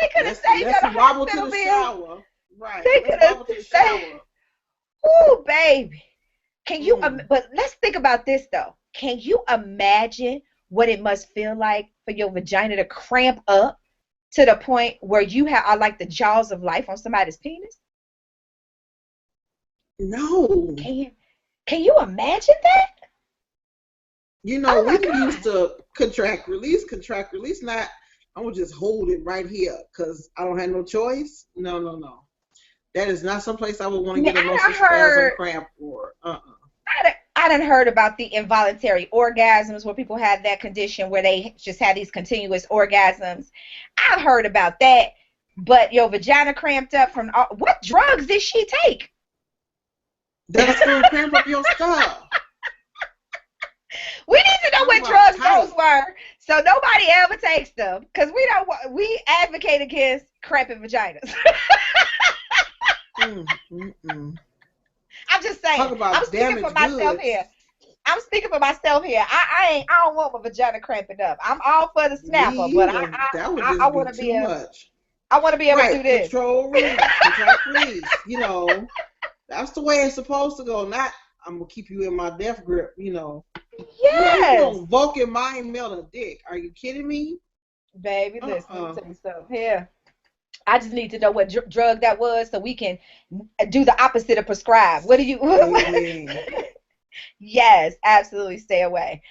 They could have saved her the wobble to hospital the bill. Shower. Right. They could have saved. Ooh, baby. Can you? But let's think about this though. Can you imagine what it must feel like for your vagina to cramp up to the point where you are like the jaws of life on somebody's penis? No. Can you imagine that? You know, we used to contract release. Not, I'm going to just hold it right here because I don't have no choice. No. That is not someplace I would want to get a muscle spasm cramp or. I done heard about the involuntary orgasms where people have that condition where they just have these continuous orgasms. I've heard about that, but your vagina cramped up from what drugs did she take? That's going to cramp up your stuff. We need to know Talk what about drugs tight. those were, so nobody ever takes them, because we advocate against cramping vaginas. I'm just saying. Talk I'm about speaking for damaged myself goods. here. I'm speaking for myself here. I don't want my vagina cramping up. I'm all for the Me snapper, but either. That would I just be want to too much. be able to do Right. this. Control release. Contract release. You know, that's the way it's supposed to go. Not I'm gonna keep you in my death grip. You know. Yes. No, Vulcan mind melt a dick. Are you kidding me? Baby, listen, let me tell you something. Here, I just need to know what drug that was so we can do the opposite of prescribe. What do you? Amen. Yes, absolutely. Stay away.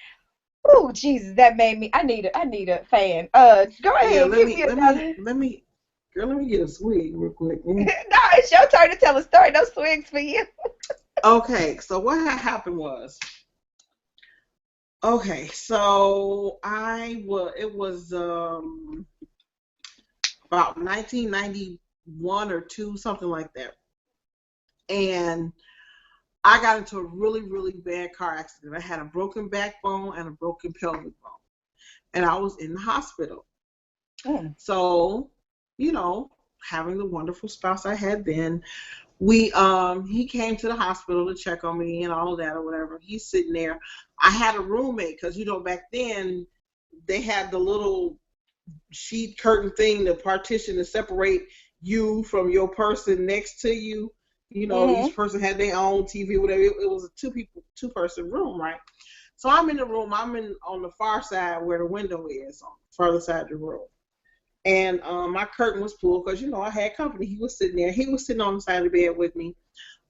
Oh, Jesus, that made me. I need a fan. Go Yeah, ahead, give me another. Girl, let me get a swig real quick. No, it's your turn to tell a story. No swigs for you. Okay, so what had happened was, okay, so it was about 1991 or 2, something like that. And I got into a really, really bad car accident. I had a broken backbone and a broken pelvic bone. And I was in the hospital. So, you know, having the wonderful spouse I had then, he came to the hospital to check on me and all of that or whatever. He's sitting there. I had a roommate because, you know, back then they had the little sheet curtain thing, the partition to separate you from your person next to you. You know, each person had their own TV, whatever. It was a two-person room, right? So I'm in the room. I'm on the far side where the window is, on the further side of the room. And my curtain was pulled because, you know, I had company. He was sitting there. He was sitting on the side of the bed with me.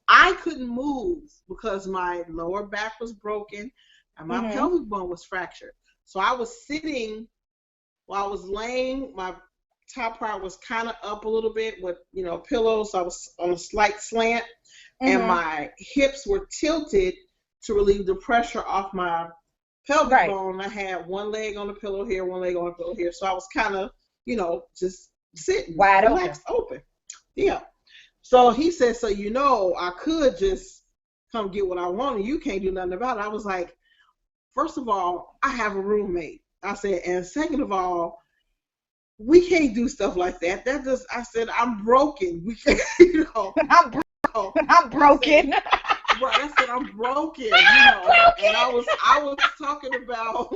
I couldn't move because my lower back was broken and my pelvic bone was fractured. So I was sitting while I was laying. My top part was kind of up a little bit with, you know, pillows. So I was on a slight slant. And my hips were tilted to relieve the pressure off my pelvic bone. I had one leg on the pillow here, one leg on the pillow here. So I was kind of, you know, just sitting, wide relaxed, open. Yeah. So he said, so, you know, I could just come get what I want and you can't do nothing about it. I was like, first of all, I have a roommate. I said, and second of all, we can't do stuff like that. I said, I'm broken. We can't, you know. I'm broken. I said, I'm broken, you know. And I was talking about,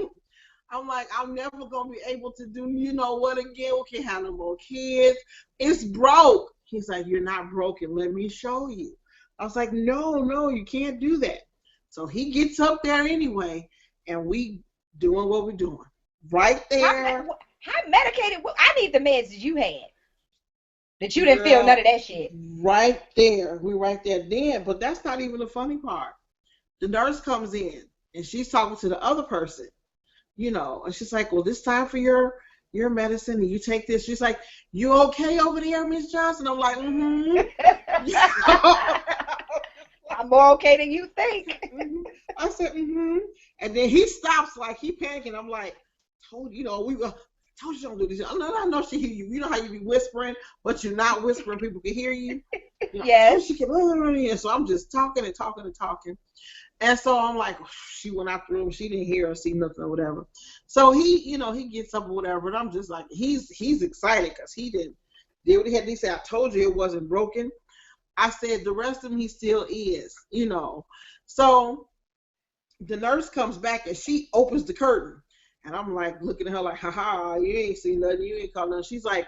I'm like, I'm never going to be able to do, you know what, again, we can't have no more kids. It's broke. He's like, you're not broken. Let me show you. I was like, no, you can't do that. So he gets up there anyway, and we doing what we're doing. Right there. How medicated? I need the meds that you had. That you didn't feel none of that shit. Right there. We're right there then. But that's not even the funny part. The nurse comes in, and she's talking to the other person. You know, and she's like, well, this time for your medicine, and you take this. She's like, you okay over there, Miss Johnson? I'm like, I'm more okay than you think. I said, And then he stops like he panicking. I'm like, told you know, told you don't do this. I know she hear you. You know how you be whispering, but you're not whispering. People can hear you. You know, yes. So I'm just talking. And so I'm like, she went out the room. She didn't hear or see nothing or whatever. So he gets up or whatever. And I'm just like, he's excited because he did what he had to say. I told you it wasn't broken. I said the rest of him, he still is, you know. So the nurse comes back and she opens the curtain. And I'm like looking at her like, haha, you ain't seen nothing. You ain't caught nothing. She's like,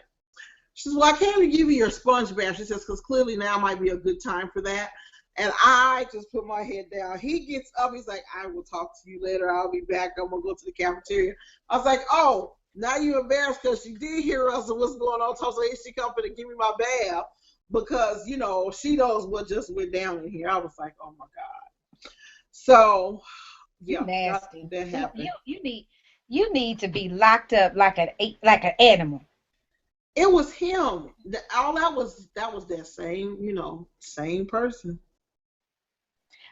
well, I can't even give you your sponge bath. She says, because clearly now might be a good time for that. And I just put my head down. He gets up. He's like, I will talk to you later. I'll be back. I'm going to go to the cafeteria. I was like, oh, now you're embarrassed because she did hear us and what's going on. So she come in and give me my bath because, you know, she knows what just went down in here. I was like, oh, my God. So, yeah, nasty. That happened. You need to be locked up like an animal. It was him. All that was that same, you know, same person.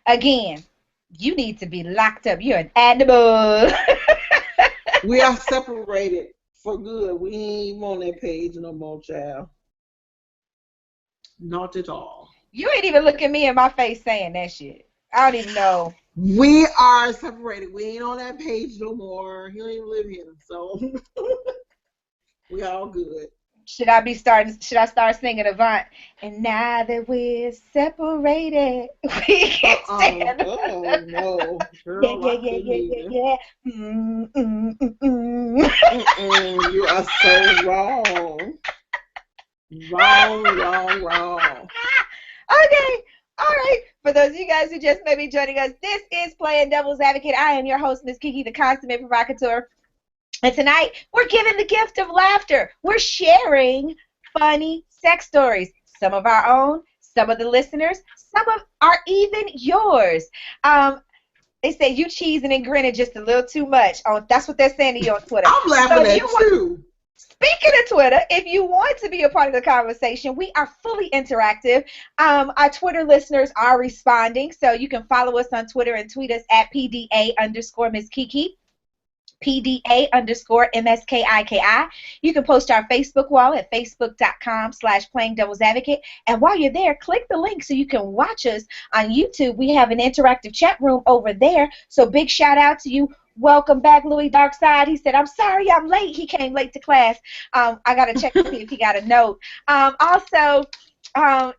Again, you need to be locked up. You're an animal. We are separated for good. We ain't on that page no more, child. Not at all. You ain't even looking me in my face saying that shit. I don't even know. We are separated. We ain't on that page no more. He don't even live here, so we all good. Should I start singing Avant? And now that we're separated, we can't stand. Oh no, girl, Yeah, I yeah, couldn't yeah, yeah, even. yeah, yeah. You are so wrong. Wrong. Okay. All right. For those of you guys who just may be joining us, this is Playing Devil's Advocate. I am your host, Miss Kiki, the consummate provocateur. And tonight, we're giving the gift of laughter. We're sharing funny sex stories. Some of our own, some of the listeners, some of are even yours. They say you cheesing and grinning just a little too much. That's what they're saying to you on Twitter. I'm laughing at you. Speaking of Twitter, if you want to be a part of the conversation, we are fully interactive. Our Twitter listeners are responding, so you can follow us on Twitter and tweet us at PDA_Miss Kiki. PDA_MSKIKI. You can post our Facebook wall at facebook.com/playingdevilsadvocate. And while you're there, click the link so you can watch us on YouTube. We have an interactive chat room over there. So big shout out to you. Welcome back, Louis Darkside. He said, I'm sorry I'm late. He came late to class. I got to check to see if he got a note. Also,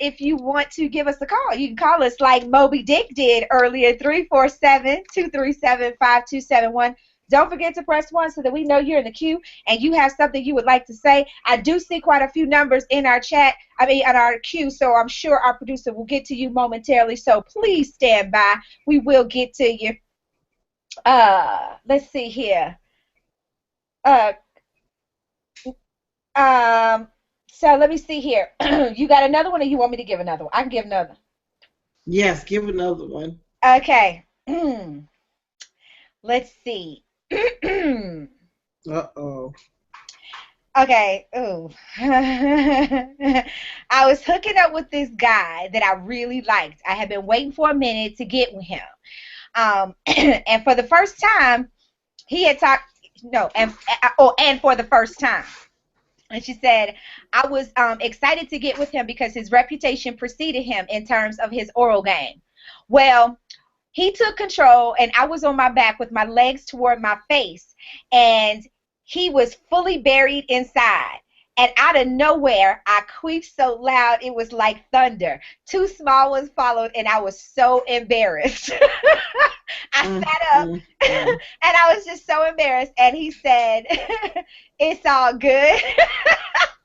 if you want to give us a call, you can call us like Moby Dick did earlier, 347-237-5271. Don't forget to press 1 so that we know you're in the queue and you have something you would like to say. I do see quite a few numbers in our on our queue, so I'm sure our producer will get to you momentarily. So please stand by. We will get to you. Let's see here. So let me see here. You got another one, or you want me to give another one? I can give another. Yes, give another one. Okay. Let's see. Uh-oh. Okay. Ooh. I was hooking up with this guy that I really liked. I had been waiting for a minute to get with him. And for the first time, he had talked. No, and for the first time. And she said, I was excited to get with him because his reputation preceded him in terms of his oral game. Well, he took control, and I was on my back with my legs toward my face, and he was fully buried inside. And out of nowhere, I queefed so loud it was like thunder. 2 small ones followed, and I was so embarrassed. I sat up, and I was just so embarrassed. And he said, it's all good.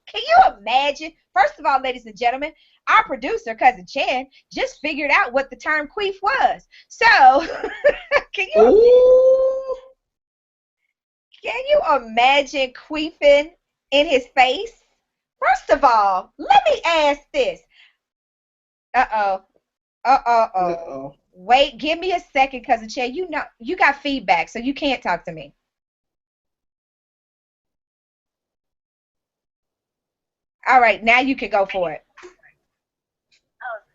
Can you imagine? First of all, ladies and gentlemen, our producer, Cousin Chan, just figured out what the term queef was. So, can you imagine queefing in his face? First of all, let me ask this. Uh-oh. Wait, give me a second, Cousin Chan. You know, you got feedback, so you can't talk to me. All right, now you can go for it. Oh,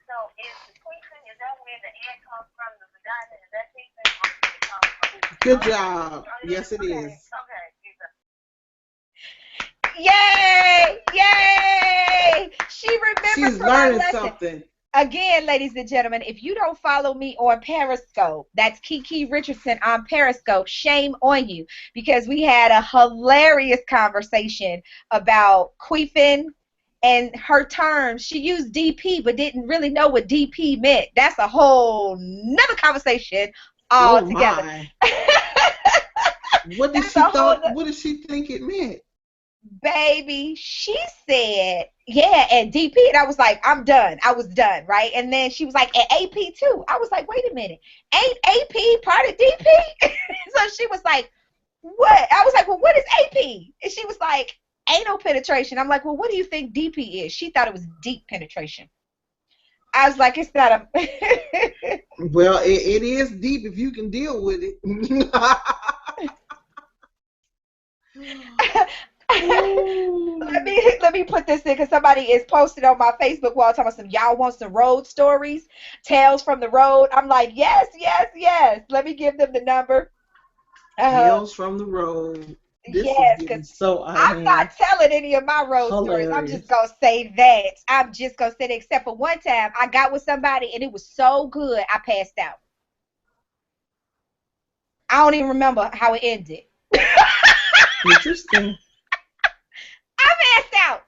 so is the queefing, is that where the air comes from, the vagina? Is that queefing? Good job. Yes, it is. Okay. Yay! She remembered. She's learning something. Again, ladies and gentlemen, if you don't follow me on Periscope, that's KiKi Richardson on Periscope, shame on you, because we had a hilarious conversation about queefing and her terms. She used DP but didn't really know what DP meant. That's a whole nother conversation altogether. What did she think it meant? Baby, she said, yeah, and DP, and I was like, I'm done. I was done, right? And then she was like, and AP too. I was like, wait a minute, ain't AP part of DP? So she was like, what? I was like, well, what is AP? And she was like, anal penetration. I'm like, well, what do you think DP is? She thought it was deep penetration. I was like, it's not a... Well, it is deep if you can deal with it. Let me put this in, because somebody is posted on my Facebook wall talking about some y'all want some road stories, tales from the road. I'm like, yes. Let me give them the number. Tales from the road. Yes, because I'm not telling any of my road stories. I'm just gonna say that. Except for one time I got with somebody and it was so good I passed out. I don't even remember how it ended. Interesting. I'm asked out.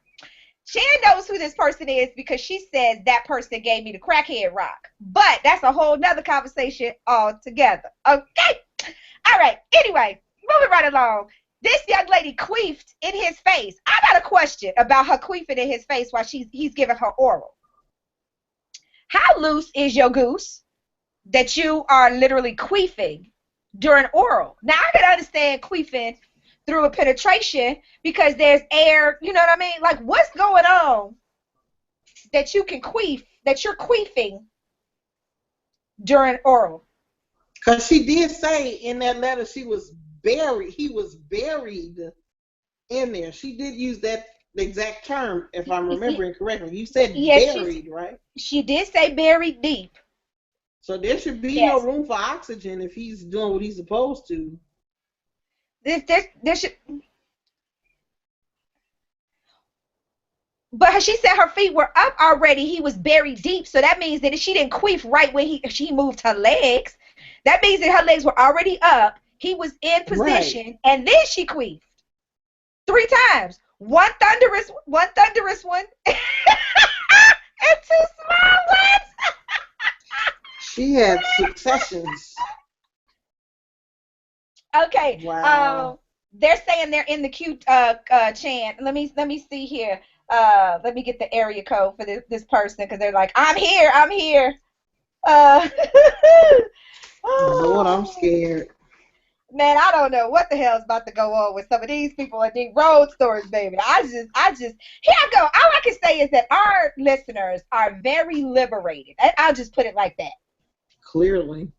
Shan knows who this person is because she says that person gave me the crackhead rock. But that's a whole nother conversation altogether. Okay? All right. Anyway, moving right along. This young lady queefed in his face. I got a question about her queefing in his face while he's giving her oral. How loose is your goose that you are literally queefing during oral? Now, I can understand queefing through a penetration because there's air, you know what I mean? Like, what's going on that you can queef, that you're queefing during oral? Because she did say in that letter he was buried in there. She did use that exact term, if I'm remembering correctly. You said buried, right? She did say buried deep. So there should be no room for oxygen if he's doing what he's supposed to. There should... But she said her feet were up already. He was buried deep. So that means that if she didn't queef right when she moved her legs, that means that her legs were already up. He was in position, and then she queefed 3 times. One thunderous one, and 2 small ones. She had successions. Okay. Wow. They're saying they're in the Q chant. Let me see here. Let me get the area code for this person because they're like, I'm here. Lord, I'm scared. Man, I don't know what the hell's about to go on with some of these people and these road stories, baby. I just, here I go. All I can say is that our listeners are very liberated. I'll just put it like that. Clearly.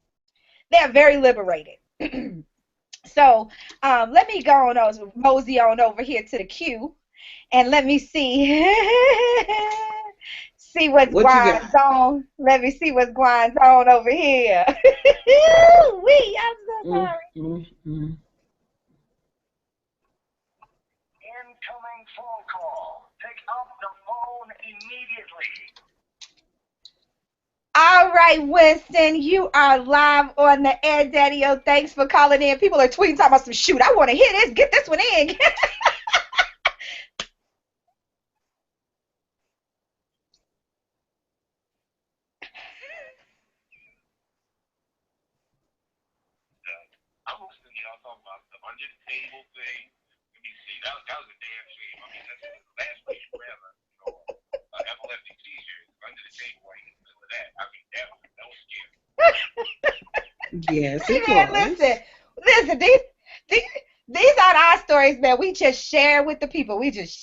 They're very liberated. So, let me go on mosey on over here to the queue, and let me see. See what's going on. Let me see what's going on over here. I'm so sorry. Incoming phone call. Pick up the phone immediately. All right, Winston, you are live on the air, Daddy-O. Thanks for calling in. People are tweeting talking about some shoot. I want to hear this. Get this one in. I'm listening to y'all talking about the under the table thing. Let me see. That was a damn shame. I mean, that's the last place you have a epileptic seizure under the table right in the middle of that. I mean, that was scary. Yes, it was. Listen, these aren't our stories, man. We just share with the people. Yeah, that's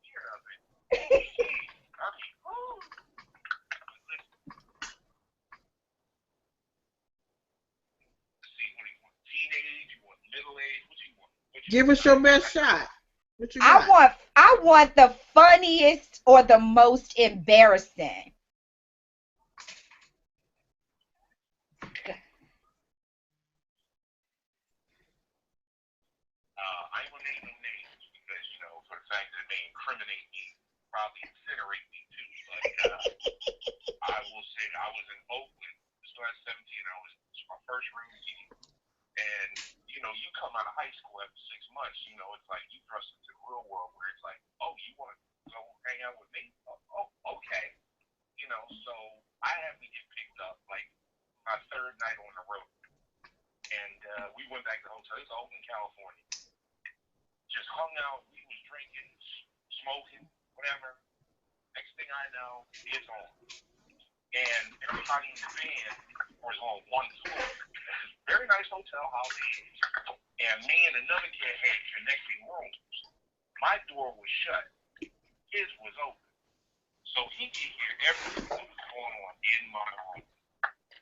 fear of it. Give us your best shot. What you got? I want the funniest or the most embarrassing. I will name no names because, for the fact that it may incriminate me, probably incinerate me too. But I will say that I was in Oakland. This was 17. It was my first room team. And, you come out of high school after 6 months, it's like you thrust into the real world where it's like, oh, you want to go hang out with me? Oh, okay. So I had to get picked up like my 3rd night on the road. And we went back to the hotel. It was Oakland, California. Just hung out. We was drinking, smoking, whatever. Next thing I know, it's on. And everybody in the band was on one floor. It's a very nice hotel, Holiday Inn. And me and another kid had connecting rooms. My door was shut. His was open. So he could hear everything that was going on in my room.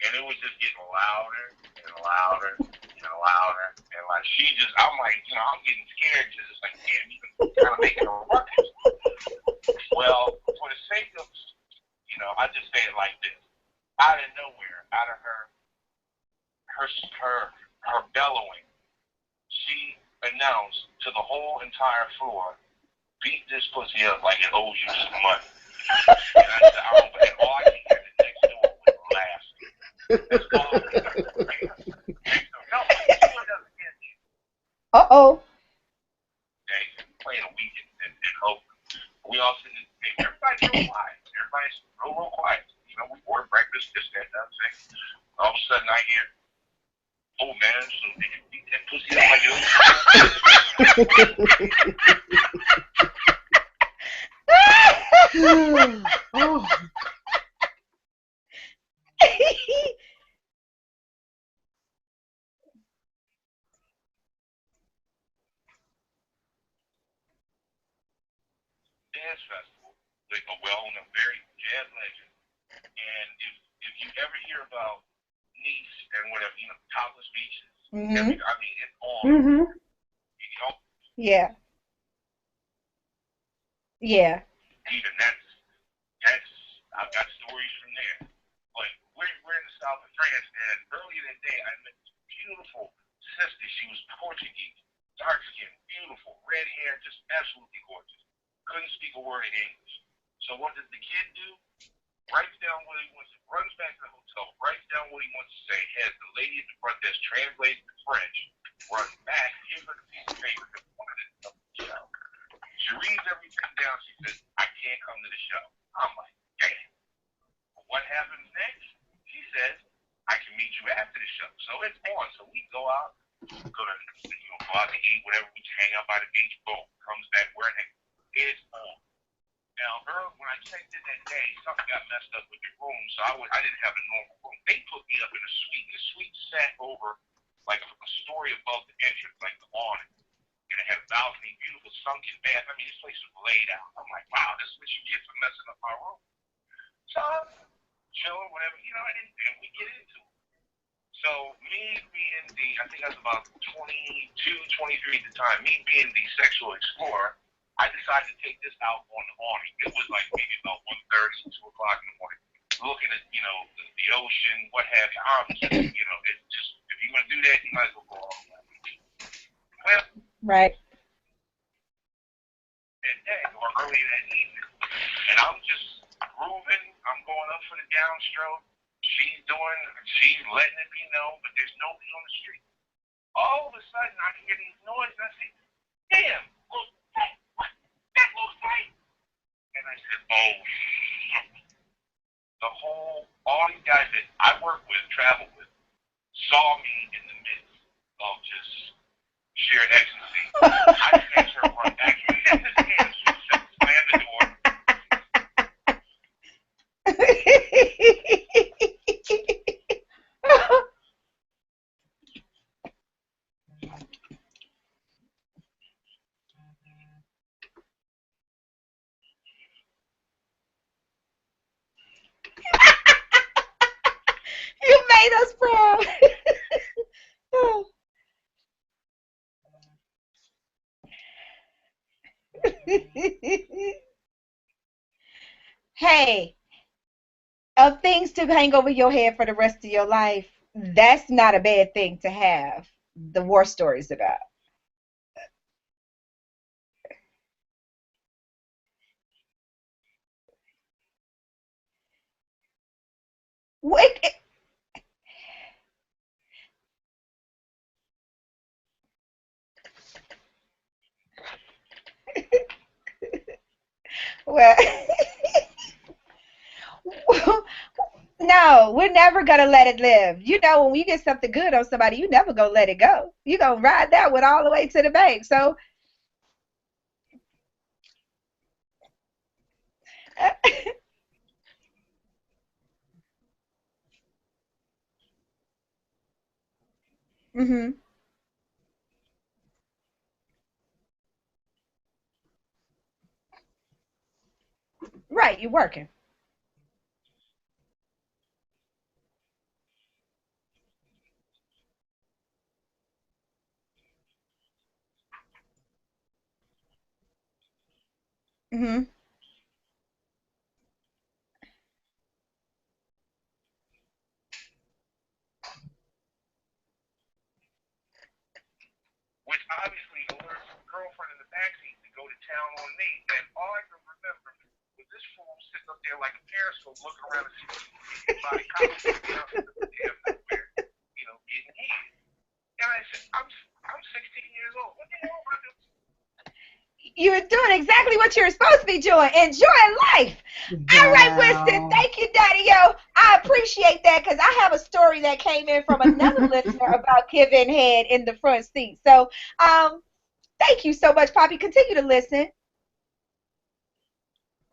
And it was just getting louder and louder and louder. And like I'm like, I'm getting scared because it's like, damn, you can kind of make it a ruckus. Well, for the sake of, I just say it like this. Out of nowhere, out of her bellowing, she announced to the whole entire floor, beat this pussy up like it owes you some money. And I said, and all I could hear the next door was laughing. That's all I'm saying. No, Tua doesn't get me. Uh-oh. Okay, playing a week in Oakland. We all sitting in the game. Everybody's real quiet. Everybody's real quiet. You know, we order breakfast, this, that, that thing. All of a sudden, I hear, "Oh man, so did you beat that pussy up like you?" Oh. Jazz festival with a well-known, very jazz legend. And if you ever hear about Nice and whatever, you know, topless beaches, Mm-hmm. I mean, it's on. Mm-hmm. You know, Yeah. Yeah. even that's I've got stories from there. But we're in the south of France, and earlier that day I met this beautiful sister. She was Portuguese, dark skin, beautiful, red hair, just absolutely gorgeous. Couldn't speak a word of English. So what does the kid do? Writes down what he wants to, runs back to the hotel, writes down what he wants to say, has the lady at the front desk translate to French, runs back, gives her the piece of paper that wanted it to the show. She reads everything down, she says, "I can't come to the show." I'm like, damn. But what happens next? She says, "I can meet you after the show." So it's on. So we go out, go out to eat, whatever, we hang out by the beach, boom, comes back, we're in. It's on. Now, when I checked in that day, something got messed up with the room, so I didn't have a normal room. They put me up in a suite. The suite sat over like a story above the entrance, like the awning. And it had a balcony, beautiful sunken bath. I mean, this place was laid out. I'm like, wow, this is what you get for messing up my room. So I'm chilling, whatever, you know, and we get into it. So me being I think I was about 22, 23 at the time, me being the sexual explorer, I decided to take this out on the awning. It was like maybe about 1:30, 2 o'clock in the morning, looking at, you know, the ocean, what have you. I'm just, you know, it's just, if you're going to do that, you might as well go all the way. Well, Right. that day, or early that evening, and I'm just grooving, I'm going up for the downstroke, she's letting it be known, but there's nobody on the street. All of a sudden, I hear these noises, and I say, "Damn, look, that looks right." And I said, "Oh, shit." All these guys that I work with, travel with, saw me in the midst of just sheer ecstasy. I snatched her run back and hit this hand, she slammed the door. You made us proud. Hey, of things to hang over your head for the rest of your life, that's not a bad thing to have the war stories about. Wait, well, no, we're never gonna let it live. You know, when you get something good on somebody, you never gonna let it go. You gonna ride that one all the way to the bank. So, hmm, right, you're working. Hmm. Which obviously alerts the girlfriend in the backseat to go to town on me, and all I can remember was this fool sitting up there like a periscope looking around to see if he could get by the cops. You're doing exactly what you're supposed to be doing. Enjoy life. All right, Winston. Thank you, Daddy-O. I appreciate that because I have a story that came in from another listener about giving head in the front seat. So, thank you so much, Poppy. Continue to listen.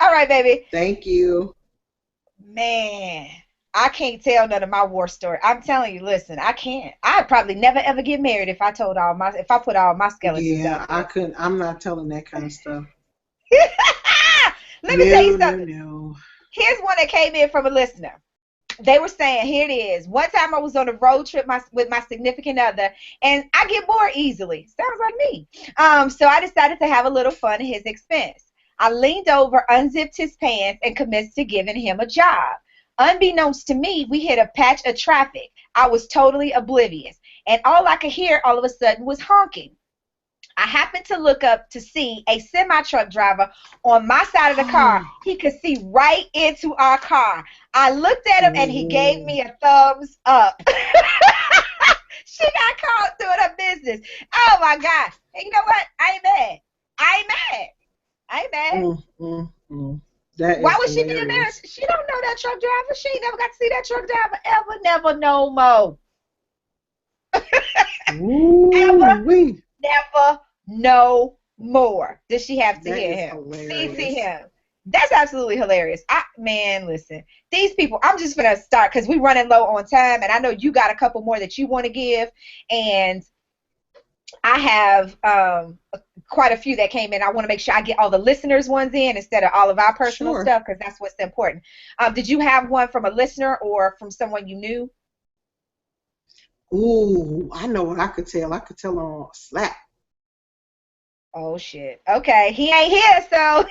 All right, baby. Thank you. Man, I can't tell none of my war story. I'm telling you, listen, I can't. I'd probably never ever get married if I put all my skeletons out there. I couldn't. I'm not telling that kind of stuff. Let me tell you something. No. Here's one that came in from a listener. They were saying, here it is. One time I was on a road trip with my significant other, and I get bored easily. Sounds like me. So I decided to have a little fun at his expense. I leaned over, unzipped his pants, and commenced to giving him a job. Unbeknownst to me, we hit a patch of traffic. I was totally oblivious, and all I could hear all of a sudden was honking. I happened to look up to see a semi-truck driver on my side of the car. He could see right into our car. I looked at him, and he gave me a thumbs up. She got caught doing her business. Oh, my God. And you know what? I ain't mad. Why would she be embarrassed? She don't know that truck driver. She ain't never got to see that truck driver ever, never, no more. Never, no more. Did she have to hear him? See him. That's absolutely hilarious. Man, listen. These people, I'm just going to start because we're running low on time, and I know you got a couple more that you want to give, and I have quite a few that came in. I want to make sure I get all the listeners' ones in instead of all of our personal stuff because that's what's important. Did you have one from a listener or from someone you knew? Ooh, I know what I could tell. I could tell her on Slack. Oh, shit. Okay, he ain't here, so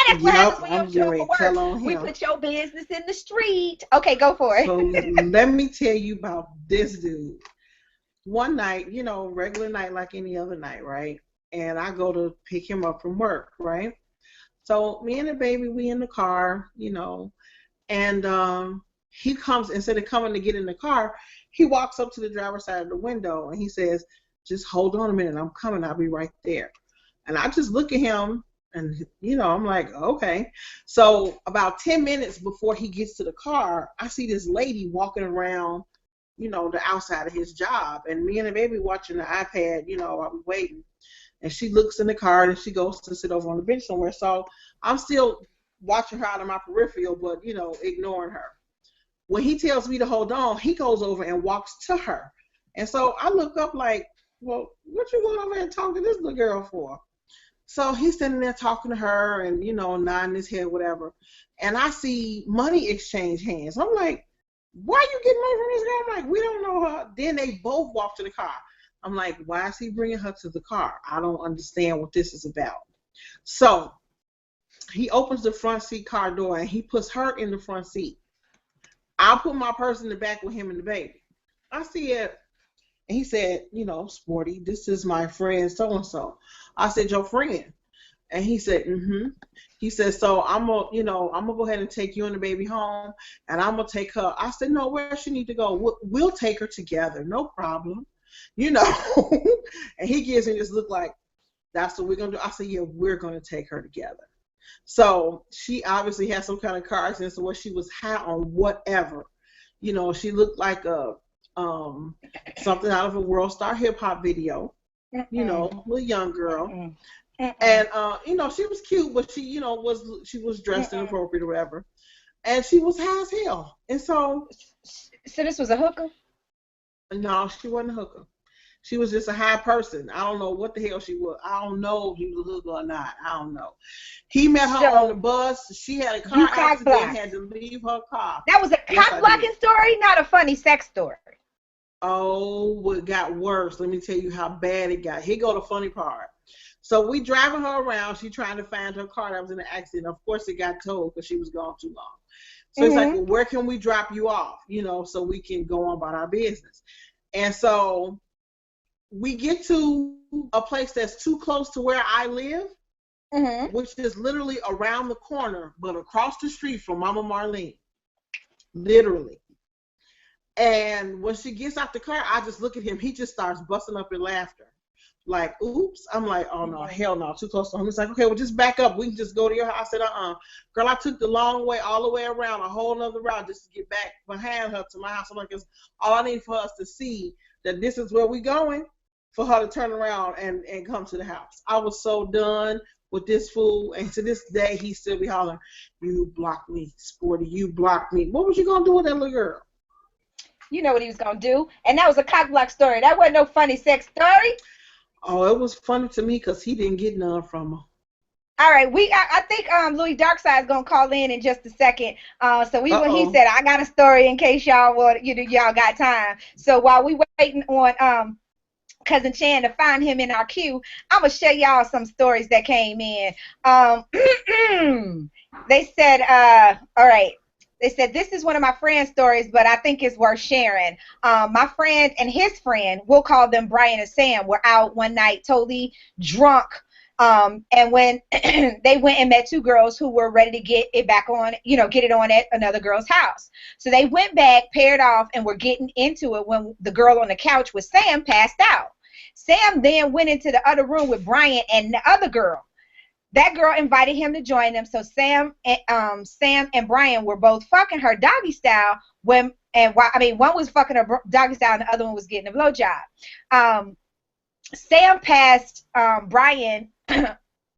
that's what happens when you show up for work. We put your business in the street. Okay, go for it. So let me tell you about this dude. One night, regular night like any other night, right? And I go to pick him up from work, right? So me and the baby, we in the car, and he comes, instead of coming to get in the car, he walks up to the driver's side of the window and he says, just hold on a minute, I'm coming, I'll be right there. And I just look at him and, I'm like, okay. So about 10 minutes before he gets to the car, I see this lady walking around, the outside of his job. And me and the baby watching the iPad, while we waiting. And she looks in the car and she goes to sit over on the bench somewhere. So I'm still watching her out of my peripheral, but, ignoring her. When he tells me to hold on, he goes over and walks to her. And so I look up like, well, what you going over there and talking to this little girl for? So he's sitting there talking to her and, nodding his head, whatever. And I see money exchange hands. I'm like, why are you getting money from this girl? I'm like, we don't know her. Then they both walk to the car. I'm like, why is he bringing her to the car? I don't understand what this is about. So he opens the front seat car door and he puts her in the front seat. I'll put my purse in the back with him and the baby. I see it. And he said, Sporty, this is my friend so-and-so. I said, your friend? And he said, mm-hmm. He said, so I'm going to go ahead and take you and the baby home, and I'm going to take her. I said, no, where she need to go? We'll take her together. No problem. And he gives me this look like, that's what we're going to do. I said, yeah, we're going to take her together. So she obviously had some kind of car accident, so she was high on whatever. She looked like something out of a World Star hip hop video, little young girl. And she was cute, but she was dressed inappropriate or whatever. And she was high as hell. And so this was a hooker? No, she wasn't a hooker. She was just a high person. I don't know what the hell she was. I don't know if she was a hooker or not. I don't know. He met her on the bus. She had a car accident and had to leave her car. That was a cock blocking story, not a funny sex story. Oh, it got worse. Let me tell you how bad it got. Here go the funny part. So we driving her around. She trying to find her car that was in an accident. Of course, it got towed because she was gone too long. So it's like, well, where can we drop you off, so we can go on about our business. And so we get to a place that's too close to where I live, which is literally around the corner, but across the street from Mama Marlene. Literally. And when she gets out the car, I just look at him. He just starts busting up in laughter. like, oops. I'm like, oh no, hell no, too close to home. He's like, okay, well just back up. We can just go to your house. I said, girl, I took the long way, all the way around, a whole nother route just to get back behind her to my house. I'm like, it's all I need for us to see that this is where we going, for her to turn around and come to the house. I was so done with this fool, and to this day he still be hollering, you blocked me, Sporty, you blocked me. What was you gonna do with that little girl? You know what he was gonna do, and that was a cock block story. That wasn't no funny sex story. Oh, it was funny to me because he didn't get none from her. All right, I think Louis Darkside is gonna call in just a second. So he said I got a story in case y'all want, y'all got time. So while we waiting on Cousin Chan to find him in our queue, I'm gonna show y'all some stories that came in. They said, all right. They said, this is one of my friend's stories, but I think it's worth sharing. My friend and his friend, we'll call them Brian and Sam, were out one night totally drunk. And when they went and met two girls who were ready to get it back on, get it on at another girl's house. So they went back, paired off, and were getting into it when the girl on the couch with Sam passed out. Sam then went into the other room with Brian and the other girl. That girl invited him to join them, so Sam and Brian were both fucking her doggy style. One was fucking her doggy style, and the other one was getting a blowjob. Sam passed Brian.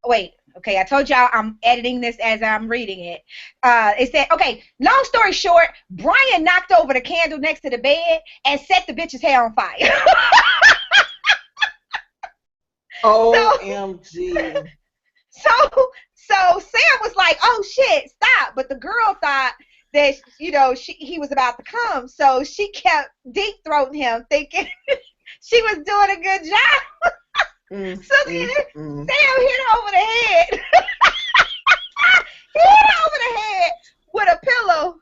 Wait, okay, I told y'all I'm editing this as I'm reading it. It said, okay, long story short, Brian knocked over the candle next to the bed and set the bitch's hair on fire. OMG. So Sam was like, oh shit, stop. But the girl thought that, he was about to come. So she kept deep throating him, thinking she was doing a good job. So then Sam hit her over the head. He hit her over the head with a pillow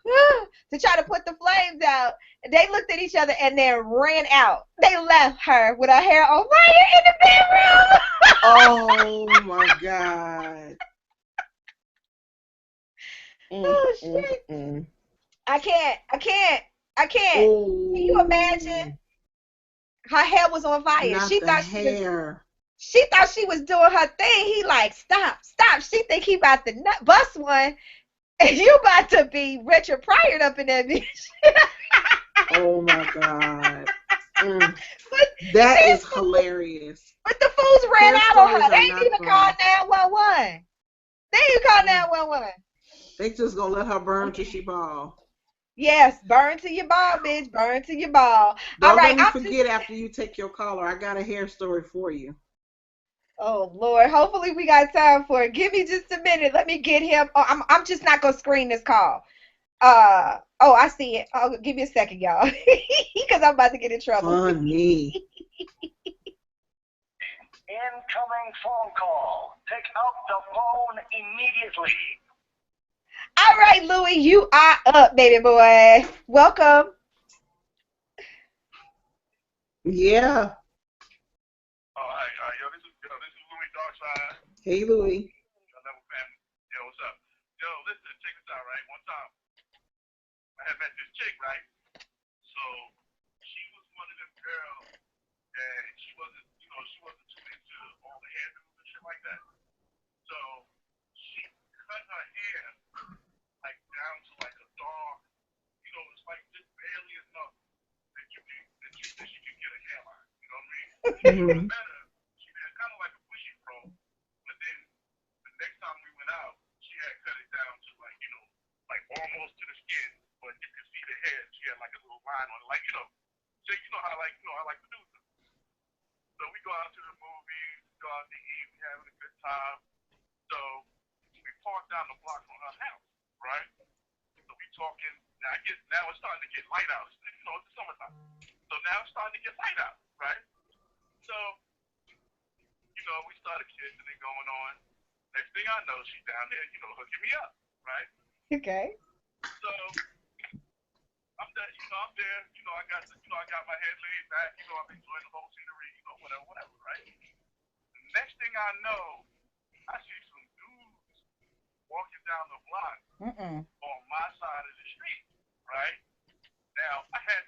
to try to put the flames out. They looked at each other and then ran out. They left her with her hair on fire in the bedroom. Oh my God. Oh shit. I can't. Can you imagine? Her hair was on fire. Not She the thought hair. she thought she was doing her thing. He like, stop. She think he about to bust one. And you about to be Richard Pryor up in that bitch. Oh my God. That is hilarious. But the fools ran out on her. They ain't even called 911. They ain't even called 911. They just gonna let her burn till she ball. Yes, burn till you ball, bitch. Burn till you ball. Don't let me forget after you take your caller. I got a hair story for you. Oh Lord, hopefully we got time for it. Give me just a minute. Let me get him. Oh, I'm just not gonna screen this call. Oh, I see it. Oh, give me a second, y'all, because I'm about to get in trouble. Funny. Incoming phone call. Pick up the phone immediately. All right, Louis, you are up, baby boy. Welcome. Yeah. All right, yo, this is Louis Darkside. Hey, Louis. Yo, what's up? Yo, listen, check this out, right? One time, I had met this chick, right? So she was one of them girls, and she wasn't too into all the hairdos and shit like that. So she cut her hair like down to like a dark, it's like just barely enough that you can get a hairline. You know what I mean? Mm-hmm. Better, she had kind of like a bushy fro, but then the next time we went out, she had cut it down to like almost to the skin, but you could see the hair. She had like a little line on it, like so how I like to do it. So we go out to the movies, go out to eat, we having a good time. So we park down the block from her house, right? So we talking. Now it's starting to get light out. It's the summertime. So now it's starting to get light out, right? So we started kissing and going on. Next thing I know, she's down there, hooking me up, right? Okay. So I'm there, I got my head laid back, I'm enjoying the whole scenery, whatever, right? Next thing I know, I see some dudes walking down the block on my side of the street, right? Now I had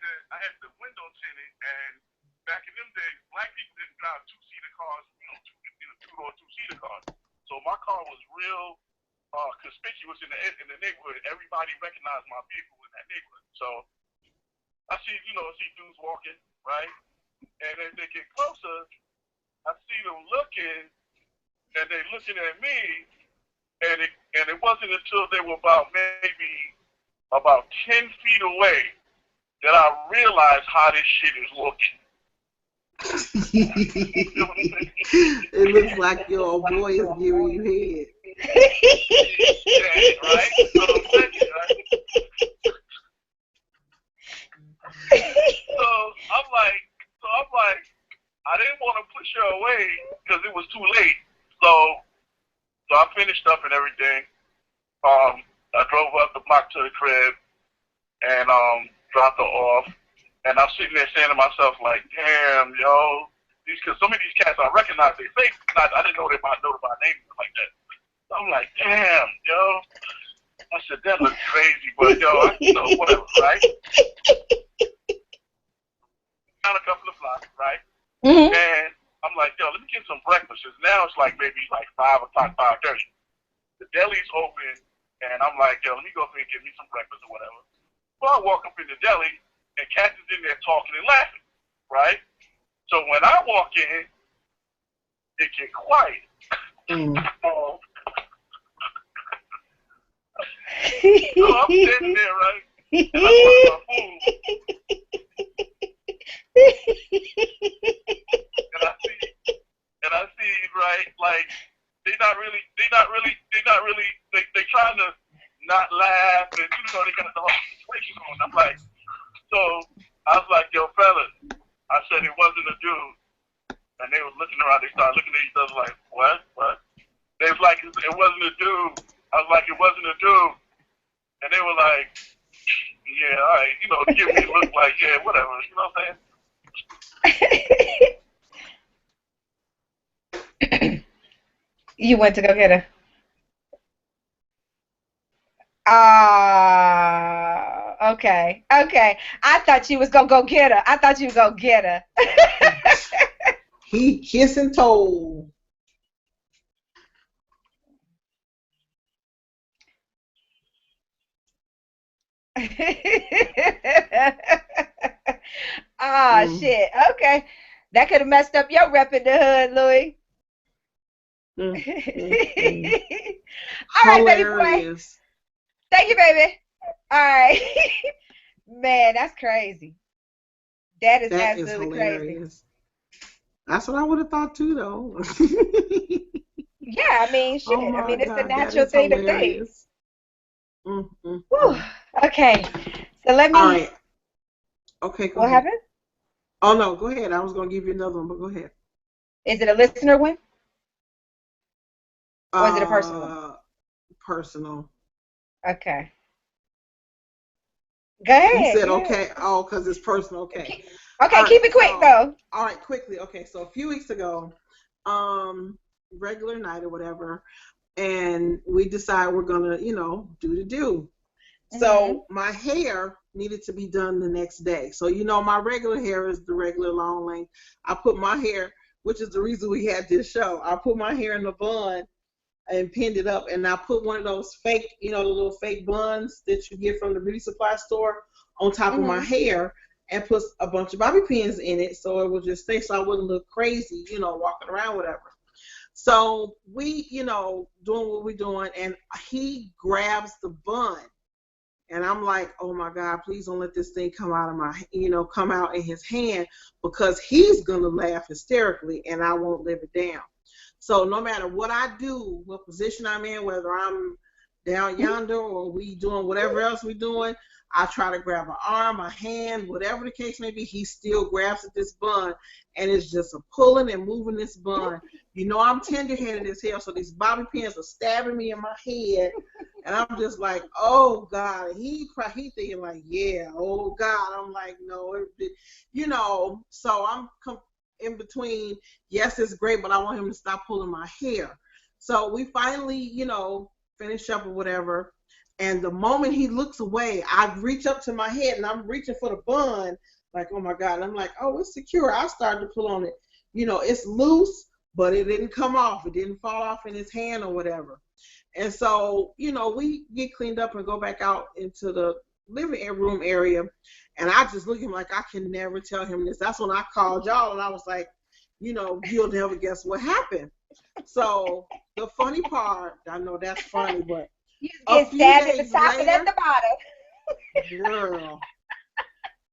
the window tinted, and back in them days, black people didn't drive two-seater cars, either two-door or two-seater cars. So my car was real conspicuous in the neighborhood. Everybody recognized my vehicle in that neighborhood. So I see dudes walking, right? And as they get closer, I see them looking, and they looking at me, and it wasn't until they were maybe about 10 feet away that I realized how this shit is looking. It looks like your boy is giving you head. Yeah, right? So I'm like, I didn't want to push her away because it was too late. So I finished up and everything. I drove up the block to the crib and dropped her off. And I'm sitting there saying to myself, like, damn, yo, because some of these cats I recognize their face. I didn't know they might know by name like that. So I'm like, damn, yo. I said, that looks crazy, but yo, whatever, right? Down a couple of blocks, right? Mm-hmm. And I'm like, yo, let me get some breakfast. Now it's like maybe like 5 o'clock, 5:30. The deli's open, and I'm like, yo, let me go up and get me some breakfast or whatever. So I walk up in the deli, and Cat is in there talking and laughing, right? So when I walk in, it get quiet. So I'm sitting there, right? And I'm watching my food. And I see, right, like they trying to not laugh, and they got the whole situation going. I'm like, so I was like, yo, fellas, I said it wasn't a dude, and they were looking around. They started looking at each other like, what? They was like, it wasn't a dude. I was like, it wasn't a dude, and they were like, yeah, all right, give me a look like, yeah, whatever, you know what I'm saying? You went to go get her. Okay. I thought you was gonna go get her. He kiss and told. Shit. Okay. That could have messed up your rep in the hood, Louis. All right, baby boy. Thank you, baby. All right. Man, that's crazy. That is absolutely crazy. That's what I would have thought too, though. Yeah, I mean, shit. Oh I mean, it's God, a natural thing to think. Whew. Okay. So let me. All right. Okay. What happened? Oh no, go ahead. I was gonna give you another one, but go ahead. Is it a listener one? Or is it a personal one? Personal. Okay. Go ahead. You said okay. Oh, because it's personal. Okay. Okay, right, keep it quick though. All right, quickly. Okay, so a few weeks ago, regular night or whatever, and we decided we're gonna, do the do. So my hair needed to be done the next day. So my regular hair is the regular long length. I put my hair, which is the reason we had this show. I put my hair in a bun and pinned it up, and I put one of those fake, the little fake buns that you get from the beauty supply store on top of my hair, and put a bunch of bobby pins in it so it would just stay, so I wouldn't look crazy, walking around, whatever. So we, doing what we're doing, and he grabs the bun, and I'm like, oh my God, please don't let this thing come out of my, come out in his hand, because he's gonna laugh hysterically, and I won't live it down. So no matter what I do, what position I'm in, whether I'm down yonder or we doing whatever else we're doing, I try to grab an arm, a hand, whatever the case may be, he still grabs at this bun, and it's just a pulling and moving this bun. I'm tender-headed as hell, so these bobby pins are stabbing me in my head, and I'm just like, oh God. He thinking like, yeah, oh God. I'm like, no, so I'm in between, yes, it's great, but I want him to stop pulling my hair. So we finally, finish up or whatever, and the moment he looks away, I reach up to my head, and I'm reaching for the bun, like, oh my God. And I'm like, oh, it's secure. I started to pull on it. it's loose, but it didn't come off. It didn't fall off in his hand or whatever. And so, we get cleaned up and go back out into the living room area. And I just look at him like I can never tell him this. That's when I called y'all and I was like, you'll never guess what happened. So the funny part, I know that's funny, but you get stabbed at the top and at the bottom. Girl.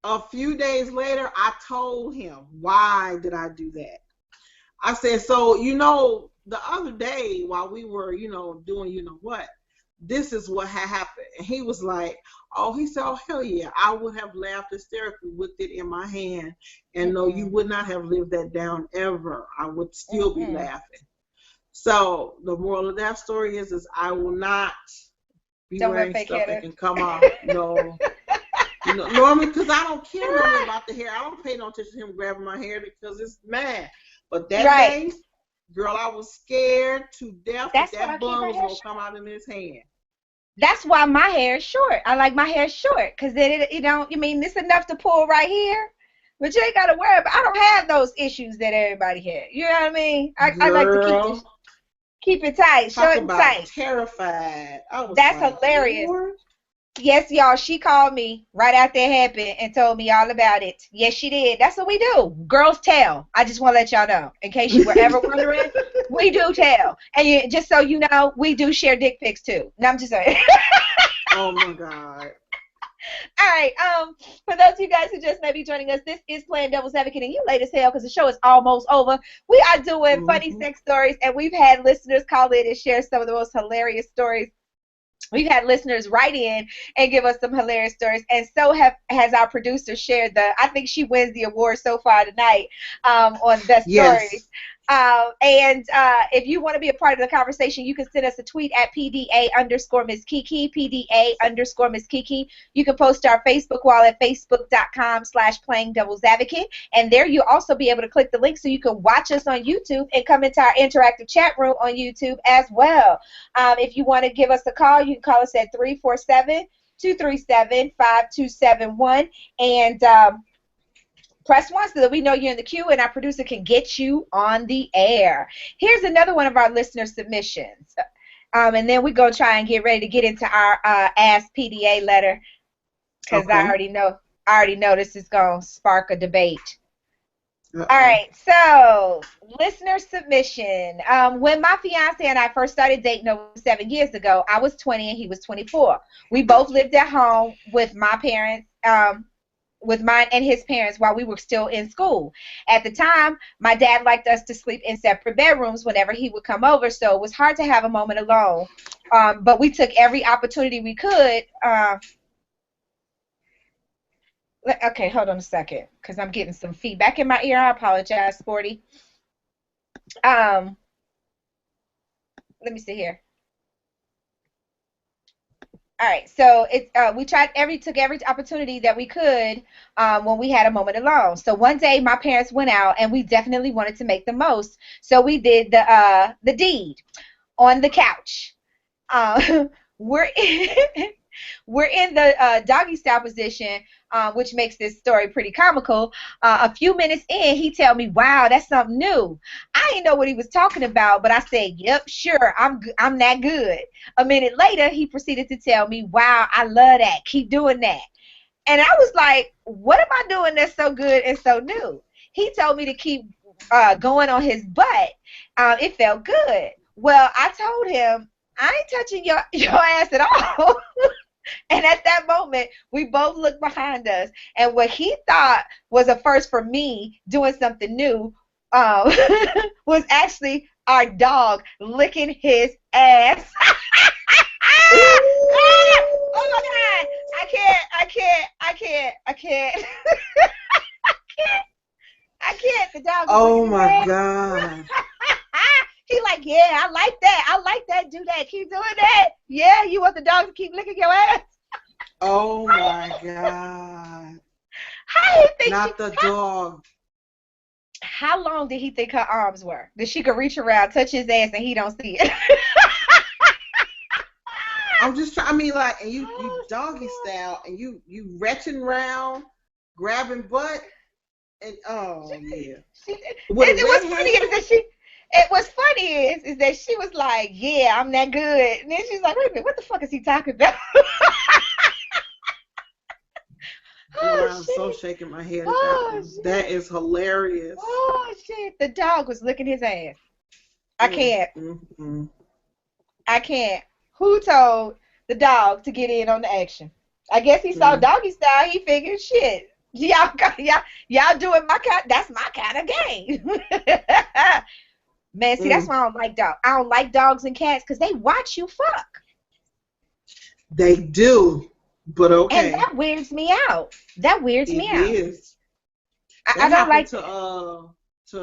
A few days later, I told him, why did I do that? I said, so, the other day while we were, doing, what, this is what had happened. And he was like, he said, oh, hell yeah, I would have laughed hysterically with it in my hand. And no, you would not have lived that down ever. I would still be laughing. So the moral of that story is I will not be wearing stuff that can come off. No. Normally, because I don't care normally about the hair. I don't pay no attention to him grabbing my hair because it's mad. But that day, girl, I was scared to death that bun was going to come out in his hand. That's why my hair is short. I like my hair short because then it's enough to pull right here. But you ain't got to worry about I don't have those issues that everybody has. You know what I mean? I like to keep it tight, short and tight. Terrified. That's hilarious. Lord. Yes, y'all, she called me right after it happened and told me all about it. Yes, she did. That's what we do. Girls tell. I just want to let y'all know. In case you were ever wondering, we do tell. And just so you know, we do share dick pics too. No, I'm just saying. Oh, my God. All right. For those of you guys who just may be joining us, this is Playing Devil's Advocate, and you late as hell because the show is almost over. We are doing funny sex stories, and we've had listeners call in and share some of the most hilarious stories. We've had listeners write in and give us some hilarious stories, and so has our producer shared I think she wins the award so far tonight on Best Stories. And if you want to be a part of the conversation, you can send us a tweet at PDA_Miss KiKi, PDA_Miss KiKi. You can post to our Facebook wall at facebook.com/Playing Devil's Advocate. And there you'll also be able to click the link so you can watch us on YouTube and come into our interactive chat room on YouTube as well. If you want to give us a call, you can call us at 347-237-5271. And press 1 so that we know you're in the queue and our producer can get you on the air. Here's another one of our listener submissions. And then we're going to try and get ready to get into our Ask PDA letter because I already know this is going to spark a debate. All right, so listener submission. When my fiance and I first started dating over 7 years ago, I was 20 and he was 24. We both lived at home with my parents, with mine and his parents while we were still in school. At the time, my dad liked us to sleep in separate bedrooms whenever he would come over, so it was hard to have a moment alone. But we took every opportunity we could. Okay, hold on a second, because I'm getting some feedback in my ear. I apologize, Sporty. Let me see here. All right, so we took every opportunity that we could when we had a moment alone. So one day my parents went out and we definitely wanted to make the most. So we did the deed on the couch. We're in the doggy style position, which makes this story pretty comical. A few minutes in, he tell me, "Wow, that's something new." I didn't know what he was talking about, but I said, "Yep, sure, I'm that good." A minute later, he proceeded to tell me, "Wow, I love that. Keep doing that." And I was like, "What am I doing that's so good and so new?" He told me to keep going on his butt. It felt good. Well, I told him, "I ain't touching your ass at all." And at that moment, we both looked behind us, and what he thought was a first for me doing something new was actually our dog licking his ass. Oh my God! I can't. The dog. Oh my God. He like, "Yeah, I like that. Do that. Keep doing that. Yeah, you want the dog to keep licking your ass?" Oh my God. How do you think Not the dog. How long did he think her arms were? That she could reach around, touch his ass, and he don't see it? I'm just trying. I mean, like, and you doggy style, and you retching around, grabbing butt. And oh yeah. It was funny is that it was funny is that she was like, yeah, I'm that good. And then she's like, wait a minute, what the fuck is he talking about? I'm so shaking my head at that one. That is hilarious. Oh shit. The dog was licking his ass. I can't. I can't. Who told the dog to get in on the action? I guess he saw doggy style. He figured, shit, y'all doing my kind. That's my kind of game. Man, see, that's why I don't like dogs. I don't like dogs and cats because they watch you fuck. They do, but okay. And that weirds me out. That weirds me out. It is. I don't like to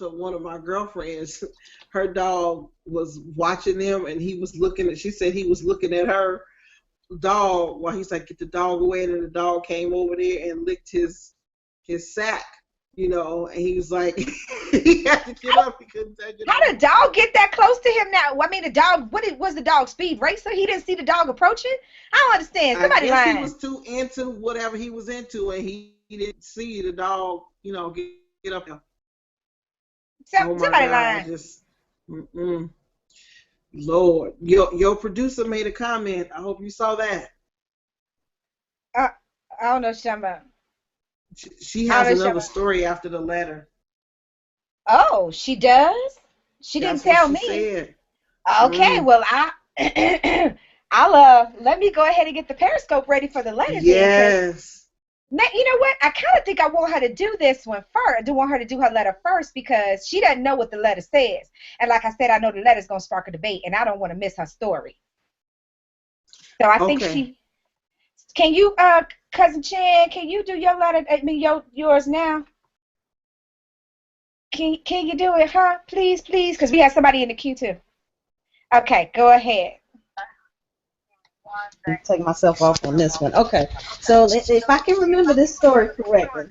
one of my girlfriends. Her dog was watching them, and he was looking at. She said he was looking at her dog while he's like, "Get the dog away!" And the dog came over there and licked his sack, you know. And he was like, he had to get up. He couldn't take it. How did the dog get that close to him now? I mean, the dog. Was the dog speed racer? He didn't see the dog approaching. I don't understand. Somebody lying. He was too into whatever he was into, and he didn't see the dog, you know, get up there. Somebody lying. Just, Lord, your producer made a comment. I hope you saw that. I don't know what you're talking about. She has another story after the letter. Oh, she does? She didn't tell me. Said. Okay, well, I'll let me go ahead and get the Periscope ready for the letter. Yes. Now, you know what? I kind of think I want her to do this one first. I do want her to do her letter first because she doesn't know what the letter says. And like I said, I know the letter's going to spark a debate, and I don't want to miss her story. So I think can you, Cousin Chan, can you do your letter, yours now? Can you do it, huh? Please, please, because we have somebody in the queue, too. Okay, go ahead. Take myself off on this one. Okay, so if I can remember this story correctly,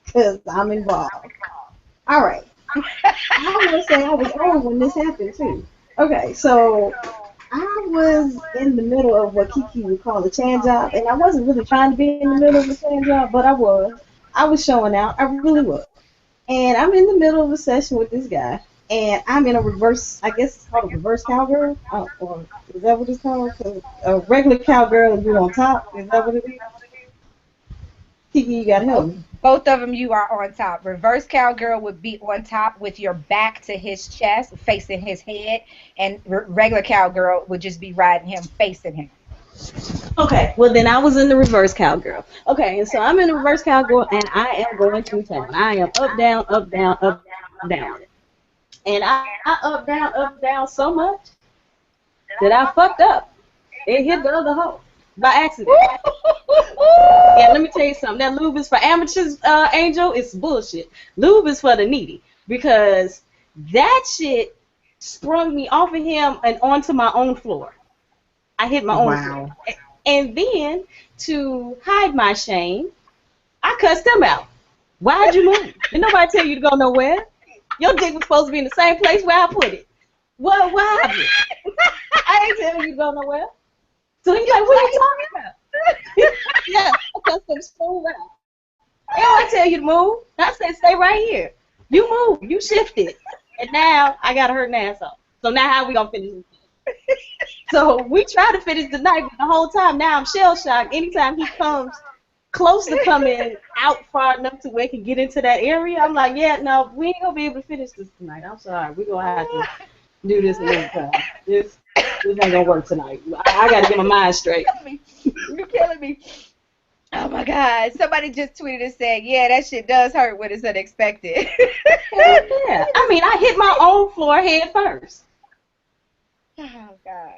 because I'm involved. All right. I want to say I was old when this happened, too. Okay, so I was in the middle of what KiKi would call a chan job, and I wasn't really trying to be in the middle of a chan job, but I was. I was showing out. I really was. And I'm in the middle of a session with this guy, and I'm in a reverse, I guess it's called a reverse cowgirl, or is that what it's called? A regular cowgirl and you're on top, is that what it is? KiKi, you got to help me. Both of them, you are on top. Reverse cowgirl would be on top with your back to his chest, facing his head, and regular cowgirl would just be riding him, facing him. Okay, well then I was in the reverse cowgirl. Okay, and so I'm in the reverse cowgirl, and I am going through town. I am up, down, up, down, up, down. And I up, down so much that I fucked up and hit the other hoe by accident. Yeah, let me tell you something. That lube is for amateurs, Angel. It's bullshit. Lube is for the needy because that shit sprung me off of him and onto my own floor. I hit my own floor. And then, to hide my shame, I cussed him out. Why'd you move? Did nobody tell you to go nowhere? Your dick was supposed to be in the same place where I put it. What happened? I ain't telling you to go nowhere. So he's like, what are you talking about? Yeah, I cussed him so out. They don't tell you to move. I said, stay right here. You move. You shifted. And now I got to hurt an asshole. So now how we going to finish this? So we try to finish the night, but the whole time now I'm shell shocked. Anytime he comes close to coming out far enough to where he can get into that area, I'm like, yeah, no, we ain't gonna be able to finish this tonight. I'm sorry, we're gonna have to do this another time. This ain't gonna work tonight. I gotta get my mind straight. You're killing me. Oh my God! Somebody just tweeted and said, "Yeah, that shit does hurt when it's unexpected." Yeah, I mean, I hit my own floor head first. Oh God!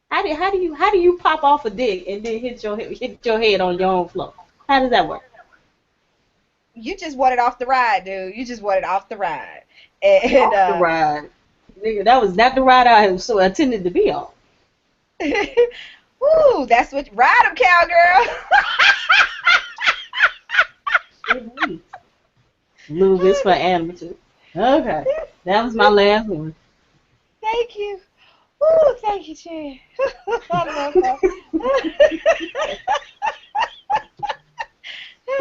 How do you pop off a dick and then hit your head on your own floor? How does that work? You just want it off the ride, dude. You just want it off the ride. And, off the ride, nigga. That was not the ride I intended to be on. Woo! That's what ride 'em, cowgirl. Lube is for amateurs. Okay, that was my last one. Thank you. Ooh, thank you, Chan. I love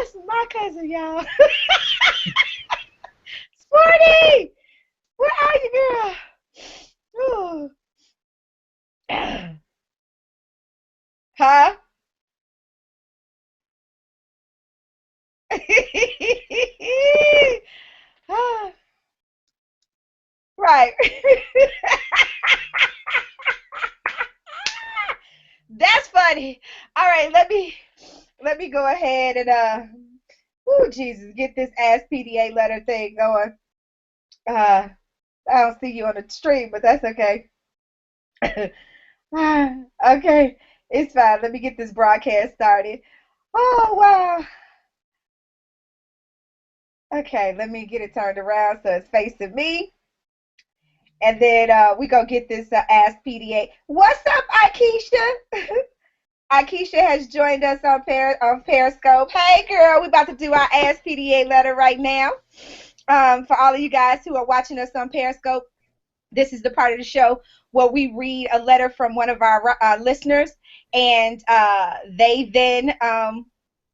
This is my cousin, y'all. Sporty! Where are you, girl? Ooh. Huh? Right. That's funny. All right, let me go ahead and Jesus, get this Ask PDA letter thing going. I don't see you on the stream, but that's okay. Okay, it's fine. Let me get this broadcast started. Oh wow. Okay, let me get it turned around so it's facing me. And then we gonna get this Ask PDA. What's up, Aikisha? Aikisha has joined us on Periscope. Hey, girl, we about to do our Ask PDA letter right now. For all of you guys who are watching us on Periscope, this is the part of the show where we read a letter from one of our listeners, and they then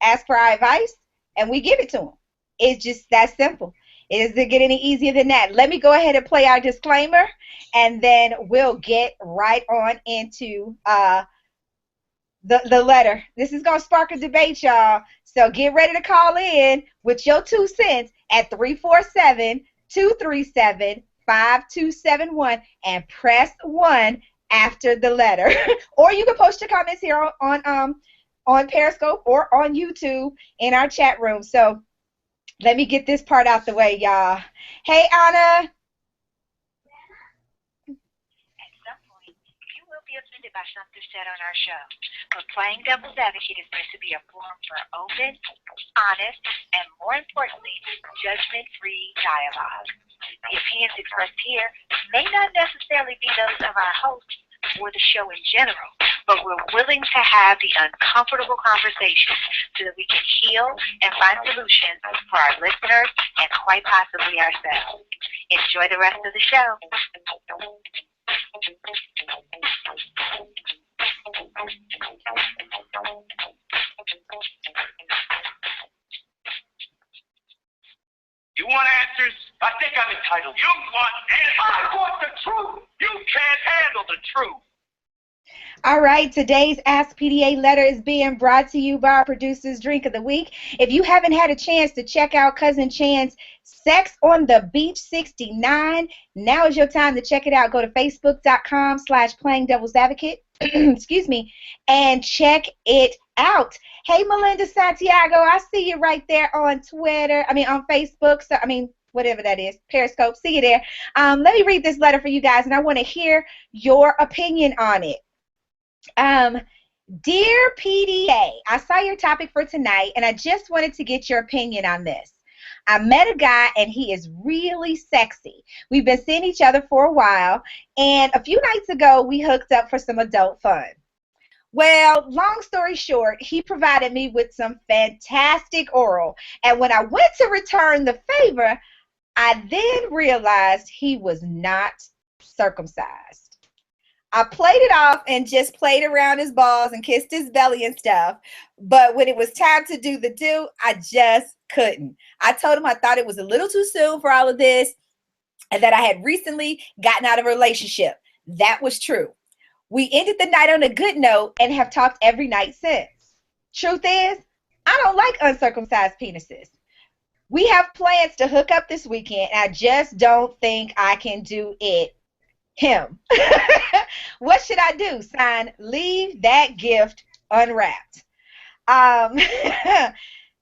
ask for our advice, and we give it to them. It's just that simple. It doesn't get any easier than that. Let me go ahead and play our disclaimer, and then we'll get right on into the letter. This is going to spark a debate, y'all. So get ready to call in with your 2 cents at 347-237-5271 and press 1 after the letter. Or you can post your comments here on Periscope or on YouTube in our chat room. So let me get this part out the way, y'all. Hey, Anna. At some point, you will be offended by something said on our show. But playing devil's advocate is meant to be a forum for open, honest, and more importantly, judgment-free dialogue. The opinions expressed here may not necessarily be those of our hosts or the show in general, but we're willing to have the uncomfortable conversations so that we can heal and find solutions for our listeners and quite possibly ourselves. Enjoy the rest of the show. You want answers? I think I'm entitled. You want answers? I want the truth. You can't handle the truth. All right, today's Ask PDA letter is being brought to you by our producer's Drink of the Week. If you haven't had a chance to check out Cousin Chan's Sex on the Beach 69, now is your time to check it out. Go to facebook.com/playingdevilsadvocate, excuse me, and check it out. Hey, Melinda Santiago, I see you right there on on Facebook, whatever that is, Periscope, see you there. Let me read this letter for you guys, and I want to hear your opinion on it. Dear PDA, I saw your topic for tonight, and I just wanted to get your opinion on this. I met a guy, and he is really sexy. We've been seeing each other for a while, and a few nights ago, we hooked up for some adult fun. Well, long story short, he provided me with some fantastic oral, and when I went to return the favor, I then realized he was not circumcised. I played it off and just played around his balls and kissed his belly and stuff. But when it was time to do the do, I just couldn't. I told him I thought it was a little too soon for all of this and that I had recently gotten out of a relationship. That was true. We ended the night on a good note and have talked every night since. Truth is, I don't like uncircumcised penises. We have plans to hook up this weekend, and I just don't think I can do it. Him. What should I do? Sign, leave that gift unwrapped.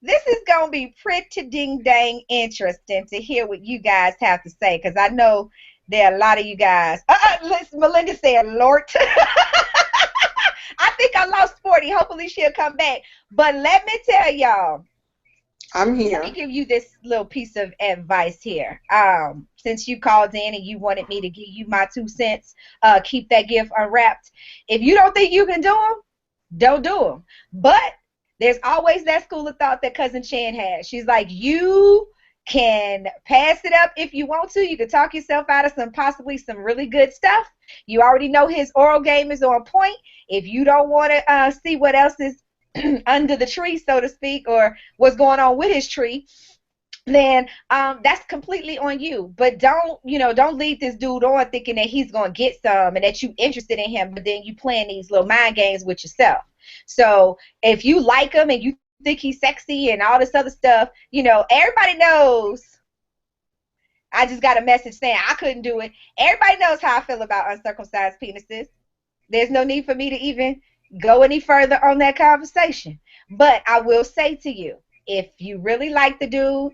This is going to be pretty ding-dang interesting to hear what you guys have to say, because I know there are a lot of you guys. Listen, Melinda said, Lord. I think I lost 40. Hopefully she'll come back. But let me tell y'all, I'm here. Let me give you this little piece of advice here. Since you called in and you wanted me to give you my 2 cents, keep that gift unwrapped. If you don't think you can do them, don't do them. But there's always that school of thought that Cousin Chan has. She's like, you can pass it up if you want to. You can talk yourself out of possibly some really good stuff. You already know his oral game is on point. If you don't want to see what else is under the tree, so to speak, or what's going on with his tree, then that's completely on you. But don't lead this dude on thinking that he's gonna get some and that you interested in him, but then you playing these little mind games with yourself. So if you like him and you think he's sexy and all this other stuff, everybody knows. I just got a message saying I couldn't do it. Everybody knows how I feel about uncircumcised penises. There's no need for me to even go any further on that conversation. But I will say to you, if you really like the dude,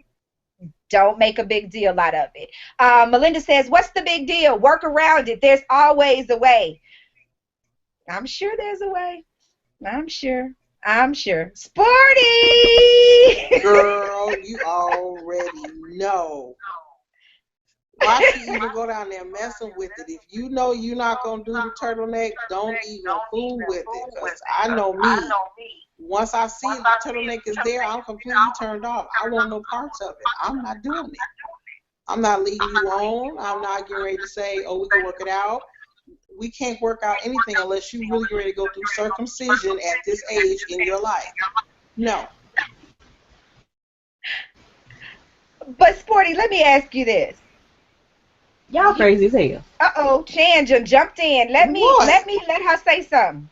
don't make a big deal out of it. Melinda says, what's the big deal? Work around it. There's always a way. I'm sure there's a way. I'm sure. Sporty! Girl, you already know. Why should you even go down there messing with it? If you know you're not going to do the turtleneck, don't even fool with it. Because I know me. Once I see the turtleneck is there, I'm completely turned off. I want no parts of it. I'm not doing it. I'm not leading you on. I'm not getting ready to say, oh, we can work it out. We can't work out anything unless you really get ready to go through circumcision at this age in your life. No. But Sporty, let me ask you this. Y'all crazy as hell. Uh-oh, Chan jumped in. Let her say something.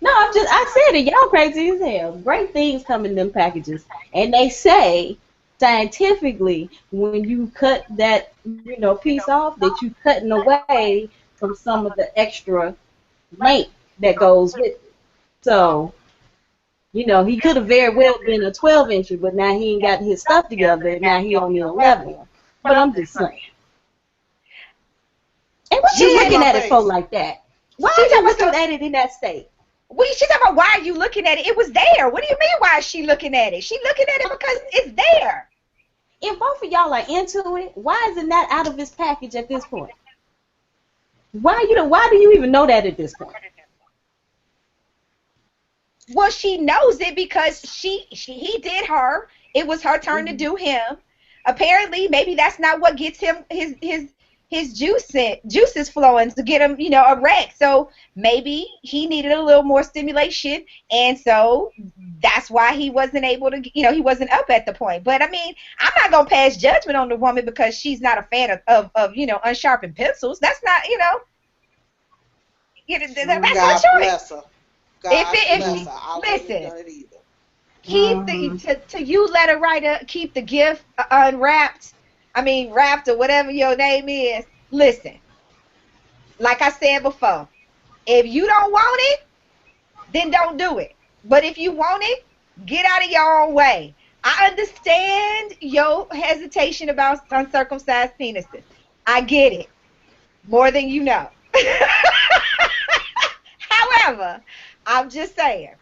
No, I said it. Y'all crazy as hell. Great things come in them packages. And they say scientifically when you cut that, piece off, that you cutting away from some of the extra length that goes with it. So, he could have very well been a 12-incher, but now he ain't got his stuff together, and now he only 11. But I'm just saying. And what you looking at it for like that? Why are you looking at it in that state? She's talking about why are you looking at it? It was there. What do you mean why is she looking at it? She's looking at it because it's there. If both of y'all are into it, why is it not out of his package at this point? Why do you even know that at this point? Well, she knows it because he did her. It was her turn to do him. Apparently, maybe that's not what gets him his juices flowing to get him, erect. So maybe he needed a little more stimulation, and so that's why he wasn't able to, he wasn't up at the point. But I mean, I'm not gonna pass judgment on the woman because she's not a fan of unsharpened pencils. That's not, that's God her choice. Bless her. God bless her. I wouldn't Listen. have done it either. To you let a writer keep the gift unwrapped. I mean, wrapped or whatever your name is. Listen, like I said before, if you don't want it, then don't do it. But if you want it, get out of your own way. I understand your hesitation about uncircumcised penises. I get it. More than you know. However, I'm just saying,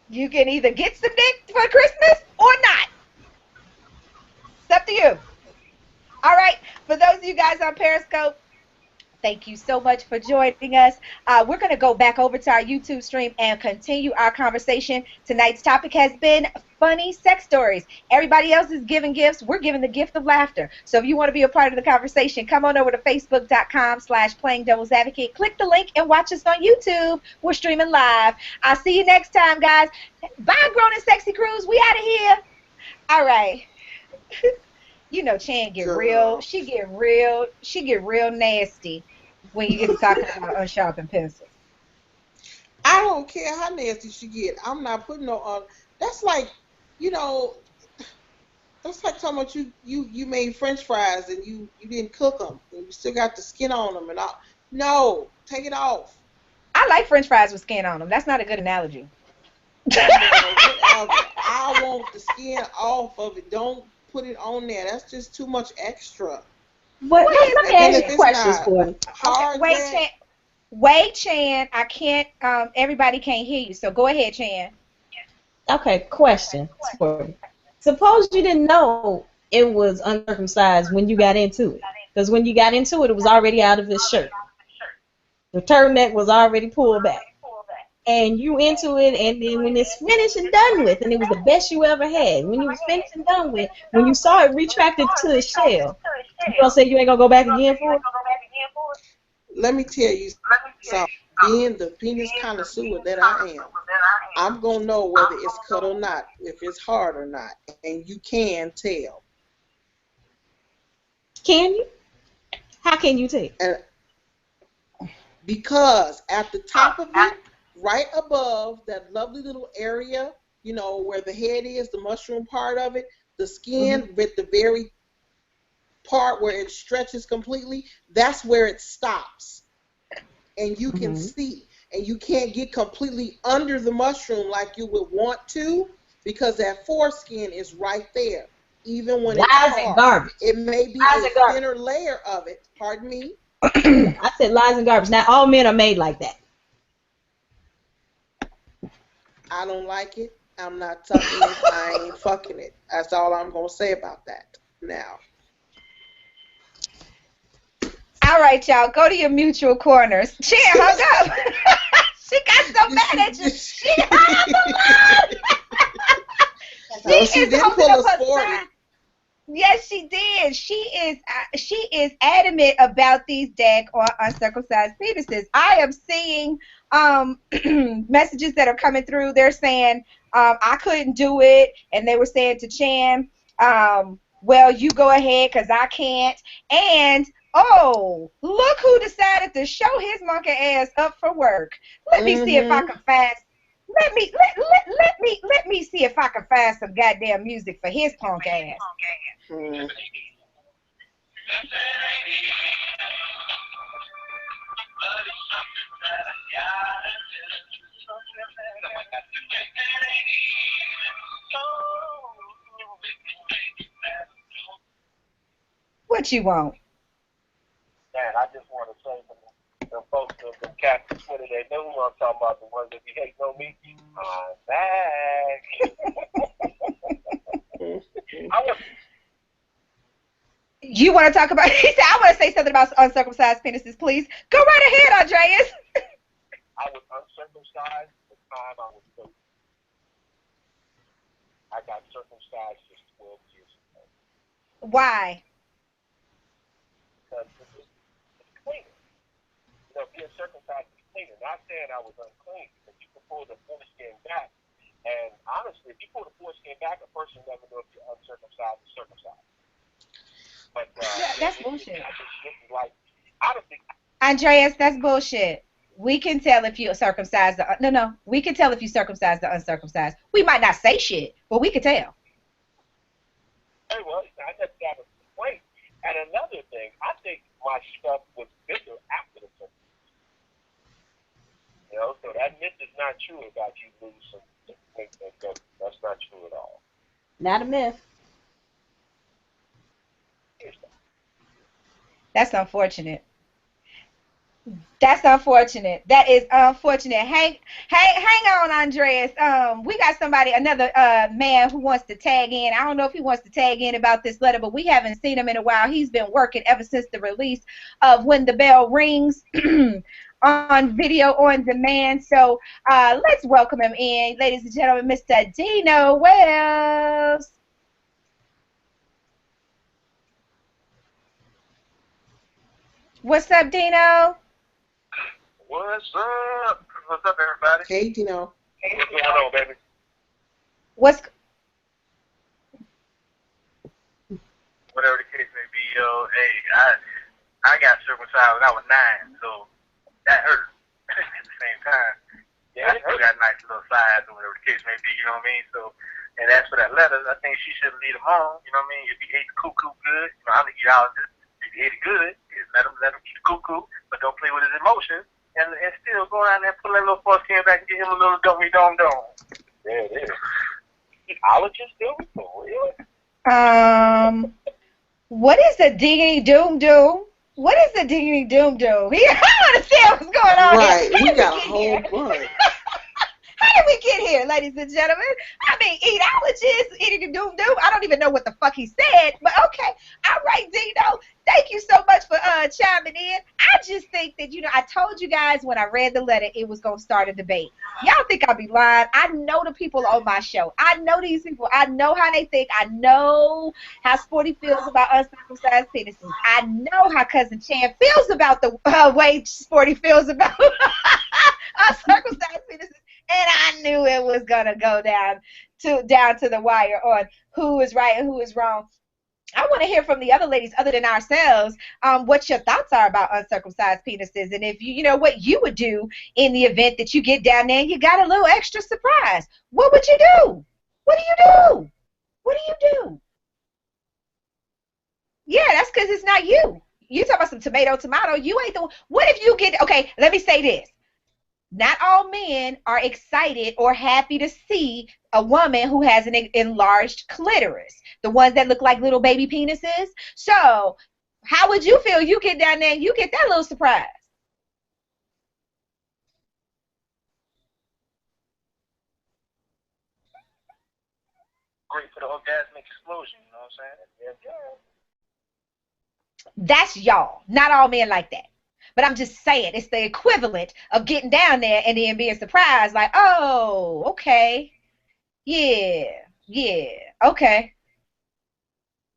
you can either get some dick for Christmas or not. It's up to you. All right, for those of you guys on Periscope, thank you so much for joining us. We're going to go back over to our YouTube stream and continue our conversation. Tonight's topic has been funny sex stories. Everybody else is giving gifts. We're giving the gift of laughter. So if you want to be a part of the conversation, come on over to facebook.com/playingdevilsadvocate. Click the link and watch us on YouTube. We're streaming live. I'll see you next time, guys. Bye, Grown and Sexy Cruise. We out of here. All right. Chan get real. She get real nasty when you get to talking about unsharpened pencils. I don't care how nasty she get. I'm not putting no on. That's like, that's like talking about you made French fries and you didn't cook them and you still got the skin on them and all. No, take it off. I like French fries with skin on them. That's not a good analogy. I want the skin off of it. Don't put it on there. That's just too much extra. Let me ask you questions for you. Okay, wait, Chan. I can't. Everybody can't hear you. So go ahead, Chan. Okay, question for you. Suppose you didn't know it was uncircumcised when you got into it, because when you got into it, it was already out of his shirt. The turtleneck was already pulled back. And you into it, and then when it's finished and done with, and it was the best you ever had, when you was finished and done with, when you saw it retracted to its shell, you gonna say you ain't gonna go back again for it? Let me tell you something. Being the penis connoisseur that I am, I'm going to know whether it's cut or not, if it's hard or not. And you can tell. Can you? How can you tell? And because at the top of it, right above that lovely little area, you know, where the head is, the mushroom part of it, the skin with the very part where it stretches completely, that's where it stops. And you can see. And you can't get completely under the mushroom like you would want to, because that foreskin is right there. Even when it's hard, garbage. It may be a thinner layer of it. Pardon me? I said lies and garbage. Not all men are made like that. I don't like it. I'm not tucking it. I ain't fucking it. That's all I'm going to say about that now. All right, y'all. Go to your mutual corners. She hung up. She got so mad at you. She hung up the line. She did pull us forward. Yes, she did. She is adamant about these uncircumcised penises. I am seeing messages that are coming through. They're saying I couldn't do it, and they were saying to Chan, well, you go ahead because I can't. And oh, look who decided to show his monkey ass up for work. Let me see if I can find. Let me see if I can find some goddamn music for his punk ass. What you want? Man, I just want to say to the folks of the Captain Twitter, they know who I'm talking about, the ones that be hating on me. I'm back. You want to talk about, he said, I want to say something about uncircumcised penises, please. Go right ahead, Andreas. I was uncircumcised the time I was 13. I got circumcised just 12 years ago. Why? Because it's cleaner. You know, being circumcised is cleaner. Not saying I was unclean, because you can pull the foreskin back. And honestly, if you pull the foreskin back, a person never know if you're uncircumcised or circumcised. But that's bullshit. Andreas, that's bullshit. We can tell if you're circumcised. We can tell if you circumcised or uncircumcised. We might not say shit, but we can tell. Hey, well, I just got a complaint. And another thing, I think my stuff was bigger after the circumcision. You know, so that myth is not true about you lose some weight. That's not true at all. Not a myth. That's unfortunate. That's unfortunate. That is unfortunate. Hang on, Andreas. We got another man who wants to tag in. I don't know if he wants to tag in about this letter, but we haven't seen him in a while. He's been working ever since the release of When the Bell Rings on video on demand. So let's welcome him in, ladies and gentlemen, Mr. Dino Wells. What's up, Dino? What's up? What's up, everybody? Hey, Dino. Hey, what's going on, baby? Whatever the case may be, yo, hey, I got circumcised when I was 9, so that hurt at the same time. Yeah, I still got nice little sides or whatever the case may be, you know what I mean? So, and as for that letter, I think she should leave him alone, you know what I mean? If he ate the cuckoo good, you know, I'm gonna eat all this. If he ate it good, let him eat the cuckoo, but don't play with his emotions. And still go out there and pull that little foreskin back and get him a little dummy-dum-dum. There it is. Ecologist doing for real? What is a diggity-doom-doom? What is a diggity-doom-doom? I want to see what's going on right. here. Right, we got a whole bunch. How did we get here, ladies and gentlemen? I mean, eatologist, eating-a-doom-doom. I don't even know what the fuck he said, but okay. All right, Dino. Thank you so much for chiming in. I just think that, I told you guys when I read the letter it was going to start a debate. Y'all think I'll be lying? I know the people on my show. I know these people. I know how they think. I know how Sporty feels about uncircumcised penises. I know how Cousin Chan feels about the way Sporty feels about uncircumcised penises. And I knew it was gonna go down to the wire on who is right and who is wrong. I want to hear from the other ladies, other than ourselves, what your thoughts are about uncircumcised penises, and if you know what you would do in the event that you get down there and you got a little extra surprise. What would you do? What do you do? What do you do? Yeah, that's because it's not you. You talk about some tomato. You ain't the one. What if you get, okay, let me say this. Not all men are excited or happy to see a woman who has an enlarged clitoris. The ones that look like little baby penises. So how would you feel? You get down there and you get that little surprise. Great for the orgasmic explosion, you know what I'm saying? Yeah. That's y'all. Not all men like that. But I'm just saying, it's the equivalent of getting down there and then being surprised, like, oh, okay. Yeah, okay.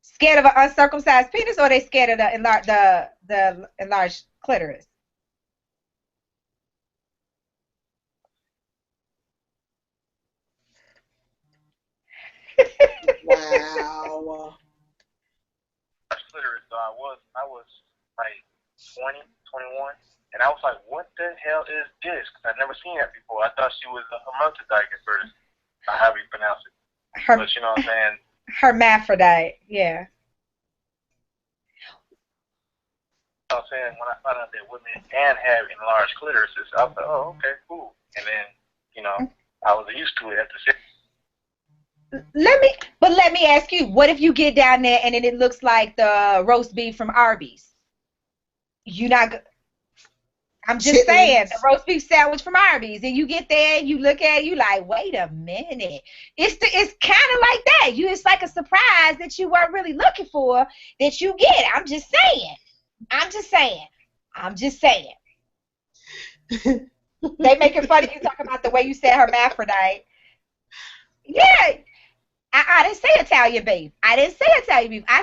Scared of an uncircumcised penis, or they scared of the enlarged clitoris? Wow. Clitoris, so I was like 20, 21, and I was like, what the hell is this? Because I'd never seen that before. I thought she was a hermaphrodite at first, however you pronounce it. But you know what I'm saying? Hermaphrodite, yeah. You know what I'm saying? When I found out that women can have enlarged clitorises, I was like, oh, okay, cool. And then, you know, I was used to it at the same. Let me ask you, what if you get down there and then it looks like the roast beef from Arby's? I'm just saying, the roast beef sandwich from Arby's, and you get there and you look at it, you like, wait a minute. It's kind of like that. It's like a surprise that you weren't really looking for that you get. I'm just saying. They making fun of you talking about the way you said hermaphrodite. Yeah. I didn't say Italian beef. I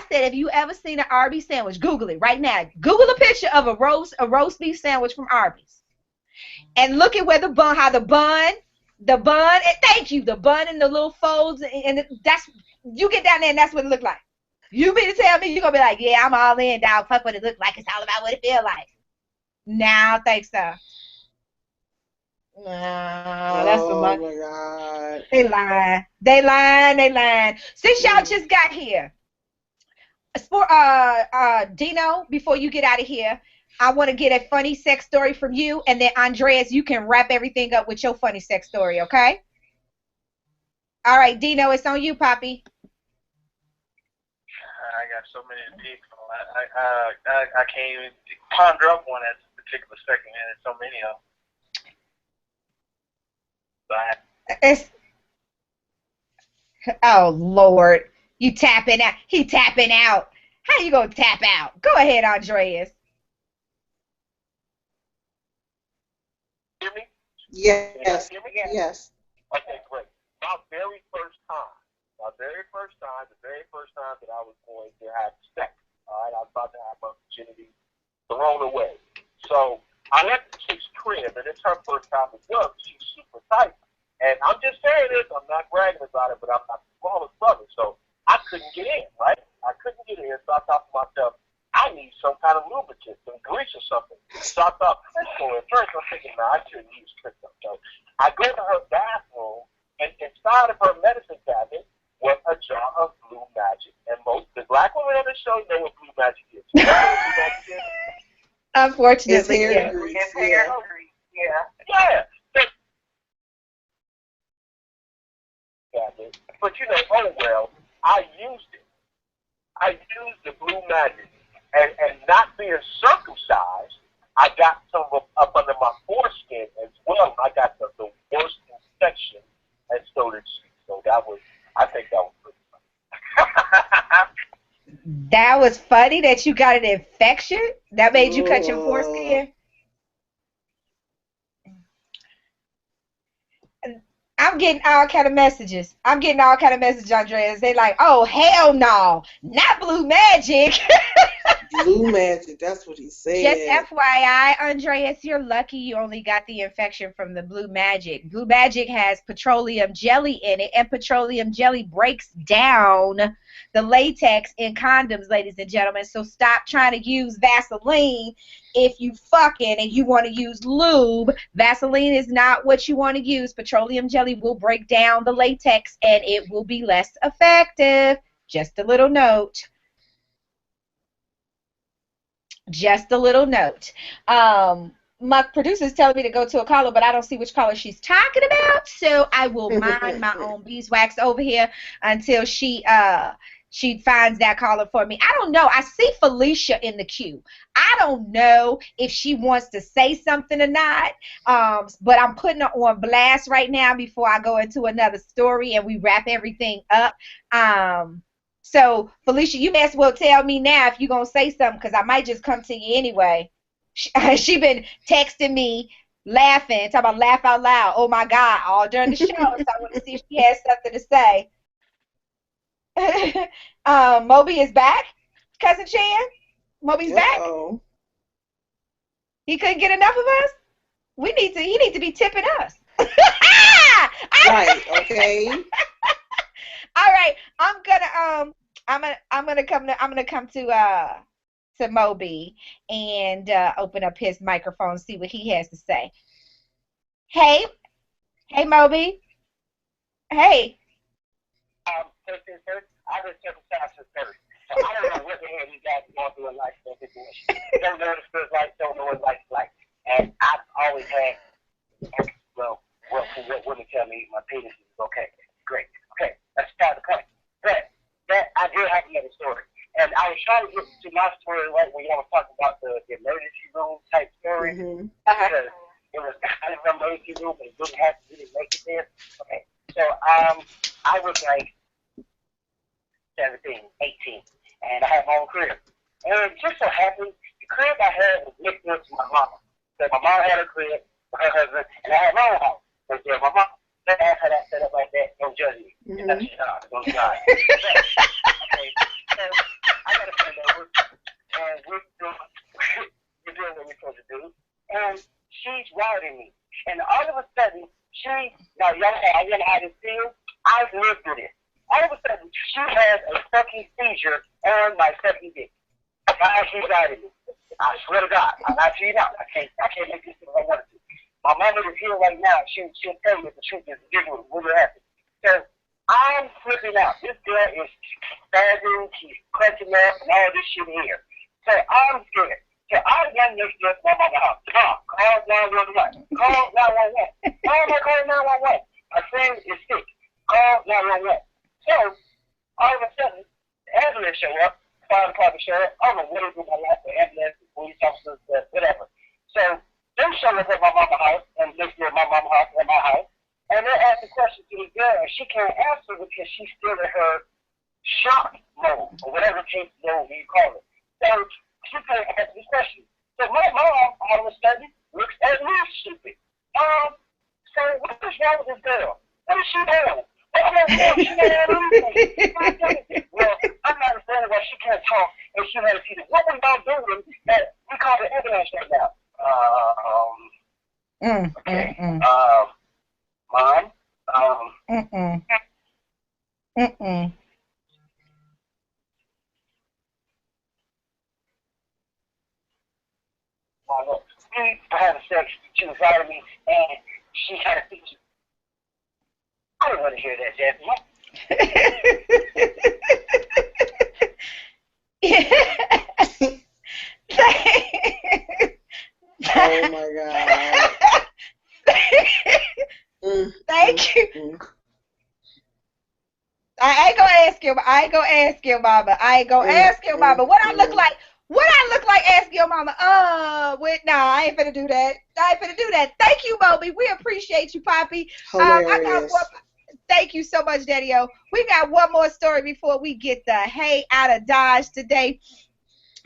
said if you ever seen an Arby's sandwich, Google it right now. Google a picture of a roast beef sandwich from Arby's. And look at where the bun, and thank you, the bun and the little folds, and that's, you get down there and that's what it look like. You mean to tell me you're going to be like, yeah, I'm all in, dog, fuck what it look like. It's all about what it feel like. Now, thanks, so. No, that's Oh my God. They lying. Since y'all just got here, Dino, before you get out of here, I want to get a funny sex story from you, and then Andreas, you can wrap everything up with your funny sex story, okay? All right, Dino, it's on you, Poppy. I got so many people. I can't even ponder up one at this particular second, and there's so many of them. Oh Lord, you tapping out. He tapping out. How you gonna tap out? Go ahead, Andreas. Hear me? Yes. Hear me? Yes. Okay, great. My very first time, the very first time that I was going to have sex. All right, I was about to have my virginity thrown away. So I left the chick's crib, and it's her first time as well. She's super tight. And I'm just saying this, I'm not bragging about it, but I'm not the smallest brother, so I couldn't get in, right? I couldn't get in, so I thought to myself, I need some kind of lubricant, some grease or something. So I thought Crisco. At first I'm thinking, no, I shouldn't use Crisco. So I go to her bathroom, and inside of her medicine cabinet was a jar of Blue Magic. And most the black women on the show know what Blue Magic is. You know what Blue Magic is? Unfortunately, It's hair grease. Yeah. But you know, oh well, I used it. I used the Blue Magic, and not being circumcised, I got some up under my foreskin as well. I got the worst infection, and so did she. So I think that was pretty funny. That was funny that you got an infection that made you cut your foreskin. I'm getting all kind of messages. Andreas. They like, oh, hell no, not Blue Magic. Blue magic, that's what he said. Just FYI, Andreas, you're lucky you only got the infection from the blue magic. Blue magic has petroleum jelly in it, and petroleum jelly breaks down the latex in condoms, ladies and gentlemen. So stop trying to use Vaseline if you fucking and you want to use lube. Vaseline is not what you want to use. Petroleum jelly will break down the latex, and it will be less effective. Just a little note. Just a little note. My producer's telling me to go to a caller, but I don't see which caller she's talking about, so I will mind my own beeswax over here until she finds that caller for me. I don't know. I see Felicia in the queue. I don't know if she wants to say something or not, but I'm putting her on blast right now before I go into another story and we wrap everything up. So, Felicia, you may as well tell me now if you're going to say something, because I might just come to you anyway. She been texting me, laughing, talking about laugh out loud. Oh, my God, all during the show. So I want to see if she has something to say. Moby is back, Cousin Chan? Moby's back? He couldn't get enough of us? He needs to be tipping us. Right, okay. All right, I'm gonna come to Moby and open up his microphone, see what he has to say. Hey, Moby. Hey. First things first, I was circumcised first. So I don't know what the hell you guys are going through in life in this situation. Don't know what it feels like, don't know what life's like. And I've always had, well, from what women tell me, my penis is okay. Great. Okay, that's part of the point. But that I did have another story. And I was trying to get to my story right when y'all was talking about the emergency room type story. Because it was kind of an emergency room, but it didn't have to really make it there. Okay. So I was like 17, 18, and I had my own crib. And it just so happened, the crib I had was next door to my mama. So my mom had a crib with her husband, and I had my own house. So my mom, let ask her that set up like that, don't judge me. That's your job, don't judge. Okay, so I got a friend over, and we're doing what we're supposed to do, and she's riding me. And all of a sudden, now y'all know how this feels. I've lived through this. All of a sudden, she has a fucking seizure on my fucking dick. Now she's riding me. I swear to God, I'm not you now. I can't make this thing I wanted to. My mama is here right now. She'll tell you the truth is genuine. What will happen? So I'm flipping out. This girl is spazzing. She's clutching up and all this shit here. So I'm scared. So I run next to my mama's house. Call 911. Call 911. Why am I calling 911? My friend is sick. Call 911. So all of a sudden, the ambulance show up. Fire department show up. I don't know what is in my life. The ambulance, the police officers, whatever. So they show up at my mama's house and next to my mama's house and my house. And they're asking questions to the girl, and she can't answer because she's still in her shock mode, or whatever case mode you call it. So she can't answer this question. So my mom, all of a sudden, looks at me stupid. So what is wrong with this girl? What is she doing? Well, I'm not understanding why she can't talk and she had a fever. What was y'all doing that we call the ambulance right now? Okay. Mom. I had a sex. She was riding me, and she had a feature. I don't want to hear that, Jasmine. Oh my God. Thank you. I ain't gonna ask you, mama. I ain't gonna ask your mama. What I look like? Ask your mama. I ain't finna do that. Thank you, Moby. We appreciate you, Poppy. Thank you so much, Daddy-O. We got one more story before we get the hey out of Dodge today.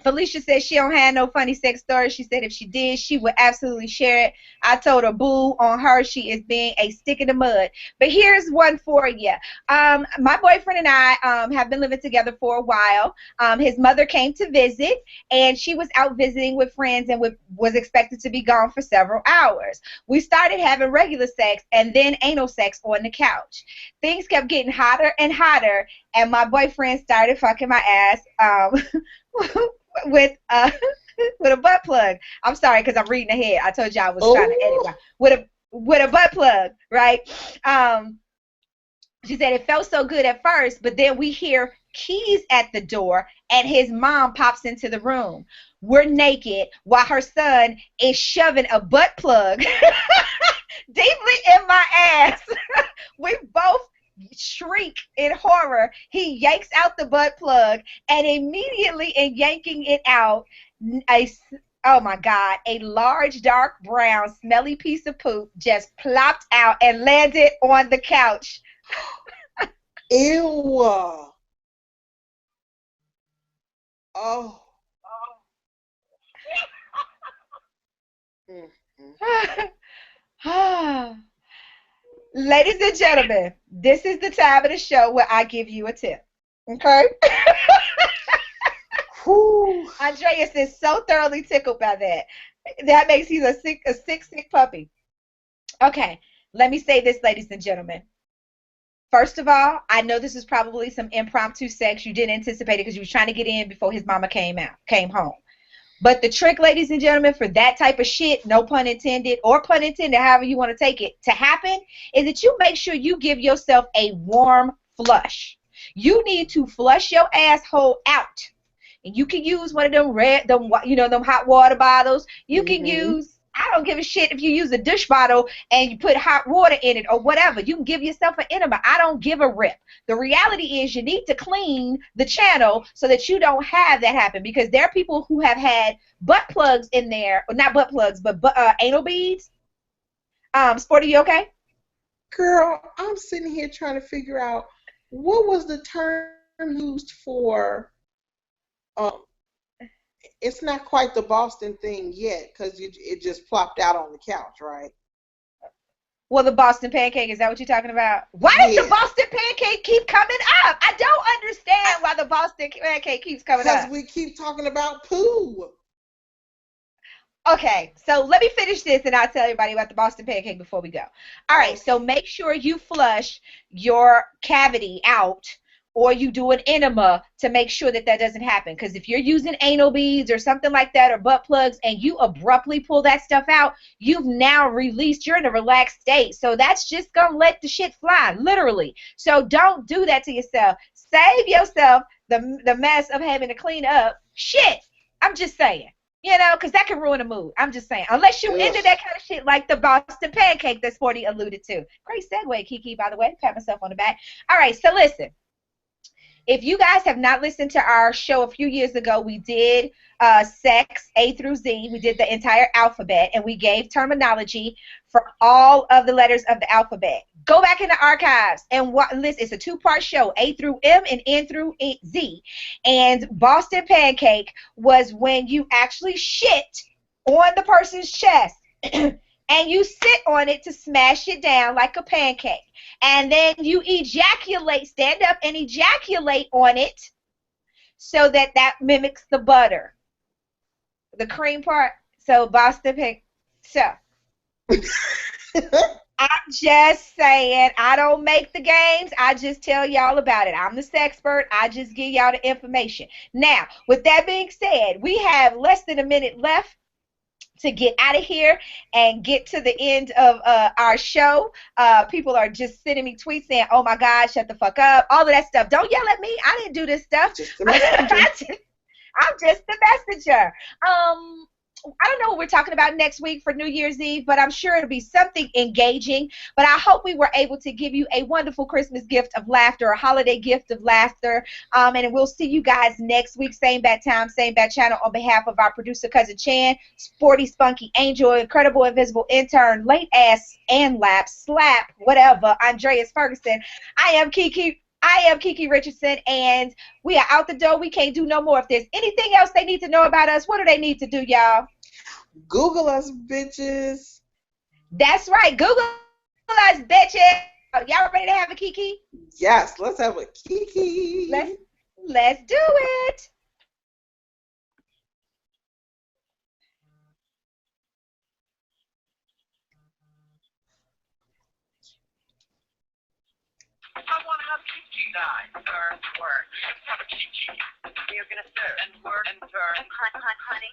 Felicia said she don't have no funny sex stories. She said if she did, she would absolutely share it. I told her, boo on her. She is being a stick in the mud. But here's one for you. My boyfriend and I have been living together for a while. His mother came to visit, and she was out visiting with friends and was expected to be gone for several hours. We started having regular sex and then anal sex on the couch. Things kept getting hotter and hotter, and my boyfriend started fucking my ass. With with a butt plug. I'm sorry because I'm reading ahead. I told you I was trying to edit with a butt plug, right? She said it felt so good at first, but then we hear keys at the door and his mom pops into the room. We're naked while her son is shoving a butt plug deeply in my ass. We both shriek in horror. He yanks out the butt plug, and immediately in yanking it out, oh my God, a large, dark, brown, smelly piece of poop just plopped out and landed on the couch. Ew. Oh. Ladies and gentlemen, this is the time of the show where I give you a tip. Okay? Andreas is so thoroughly tickled by that. That makes he's a sick puppy. Okay, let me say this, ladies and gentlemen. First of all, I know this is probably some impromptu sex. You didn't anticipate it because you were trying to get in before his mama came home. But the trick, ladies and gentlemen, for that type of shit, no pun intended, or pun intended, however you want to take it, to happen, is that you make sure you give yourself a warm flush. You need to flush your asshole out. And you can use one of them hot water bottles. You can use, I don't give a shit if you use a dish bottle and you put hot water in it or whatever. You can give yourself an enema. I don't give a rip. The reality is you need to clean the channel so that you don't have that happen, because there are people who have had butt plugs in there, or not butt plugs, but anal beads. Sporty, you okay? Girl, I'm sitting here trying to figure out what was the term used for. It's not quite the Boston thing yet, because it just plopped out on the couch, right? Well, the Boston pancake, is that what you're talking about? Why does the Boston pancake keep coming up? I don't understand why the Boston pancake keeps coming up. Because we keep talking about poo. Okay, so let me finish this and I'll tell everybody about the Boston pancake before we go. All right, so make sure you flush your cavity out, or you do an enema to make sure that doesn't happen. Because if you're using anal beads or something like that, or butt plugs, and you abruptly pull that stuff out, you've now released, you're in a relaxed state. So that's just going to let the shit fly, literally. So don't do that to yourself. Save yourself the mess of having to clean up shit. I'm just saying. You know, because that can ruin a mood. I'm just saying. Unless you into that kind of shit like the Boston pancake that Sporty alluded to. Great segue, Kiki, by the way. Pat myself on the back. All right, so listen. If you guys have not listened to our show a few years ago, we did sex A through Z. We did the entire alphabet, and we gave terminology for all of the letters of the alphabet. Go back in the archives and listen. It's a two-part show, A through M and N through Z. And Boston pancake was when you actually shit on the person's chest. And you sit on it to smash it down like a pancake. And then you ejaculate, stand up and ejaculate on it so that mimics the butter. The cream part. So Boston pancake. So I'm just saying, I don't make the games. I just tell y'all about it. I'm the sexpert. I just give y'all the information. Now, with that being said, we have less than a minute left to get out of here and get to the end of our show. People are just sending me tweets saying, oh my God, shut the fuck up, all of that stuff. Don't yell at me. I didn't do this stuff. I'm just the messenger. I don't know what we're talking about next week for New Year's Eve, but I'm sure it'll be something engaging. But I hope we were able to give you a wonderful Christmas gift of laughter, a holiday gift of laughter. And we'll see you guys next week, same bad time, same bad channel. On behalf of our producer, Cousin Chan, Sporty, Spunky, Angel, Incredible, Invisible, Intern, Late Ass, and Lap, Slap, whatever, Andreas Ferguson, I am KiKi I am KiKi Richardson, and we are out the door. We can't do no more. If there's anything else they need to know about us, what do they need to do, y'all? Google us, bitches. That's right. Google us, bitches. Y'all ready to have a KiKi? Yes, let's have a KiKi. Let's do it. I want to have KiKi night. Serve, work. Let's have a KiKi. We're going to serve and work and serve. And honey.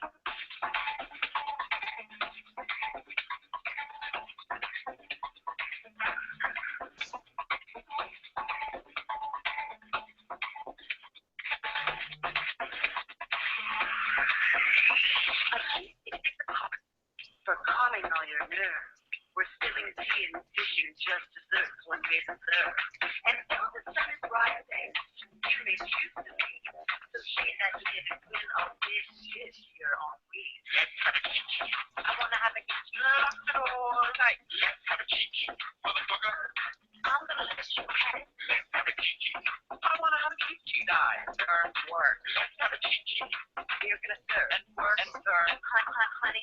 For calming all your nerves. We're spilling tea and dishing just desserts when we deserve. And so the sun is rising. You may choose to be. So she that you can win on this year on weed. Let's have a KiKi. I want to have a KiKi. All night. Let's have a KiKi. Motherfucker. I'm going to let you have it. Let's have a KiKi. I want to have a KiKi night. Serve, work. Let's have a KiKi. We're going to serve and work and serve. And honey.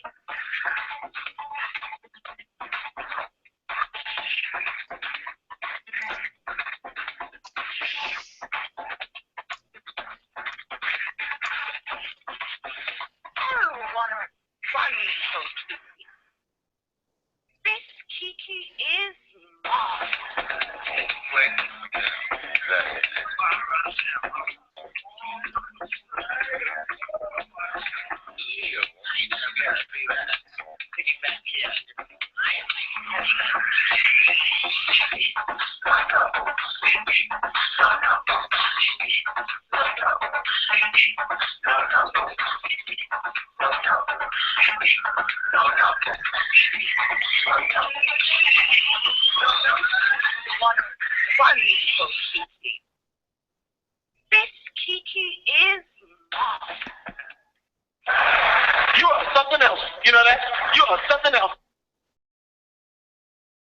This KiKi is mine. This KiKi is mine. You are something else. You know that? You are something else.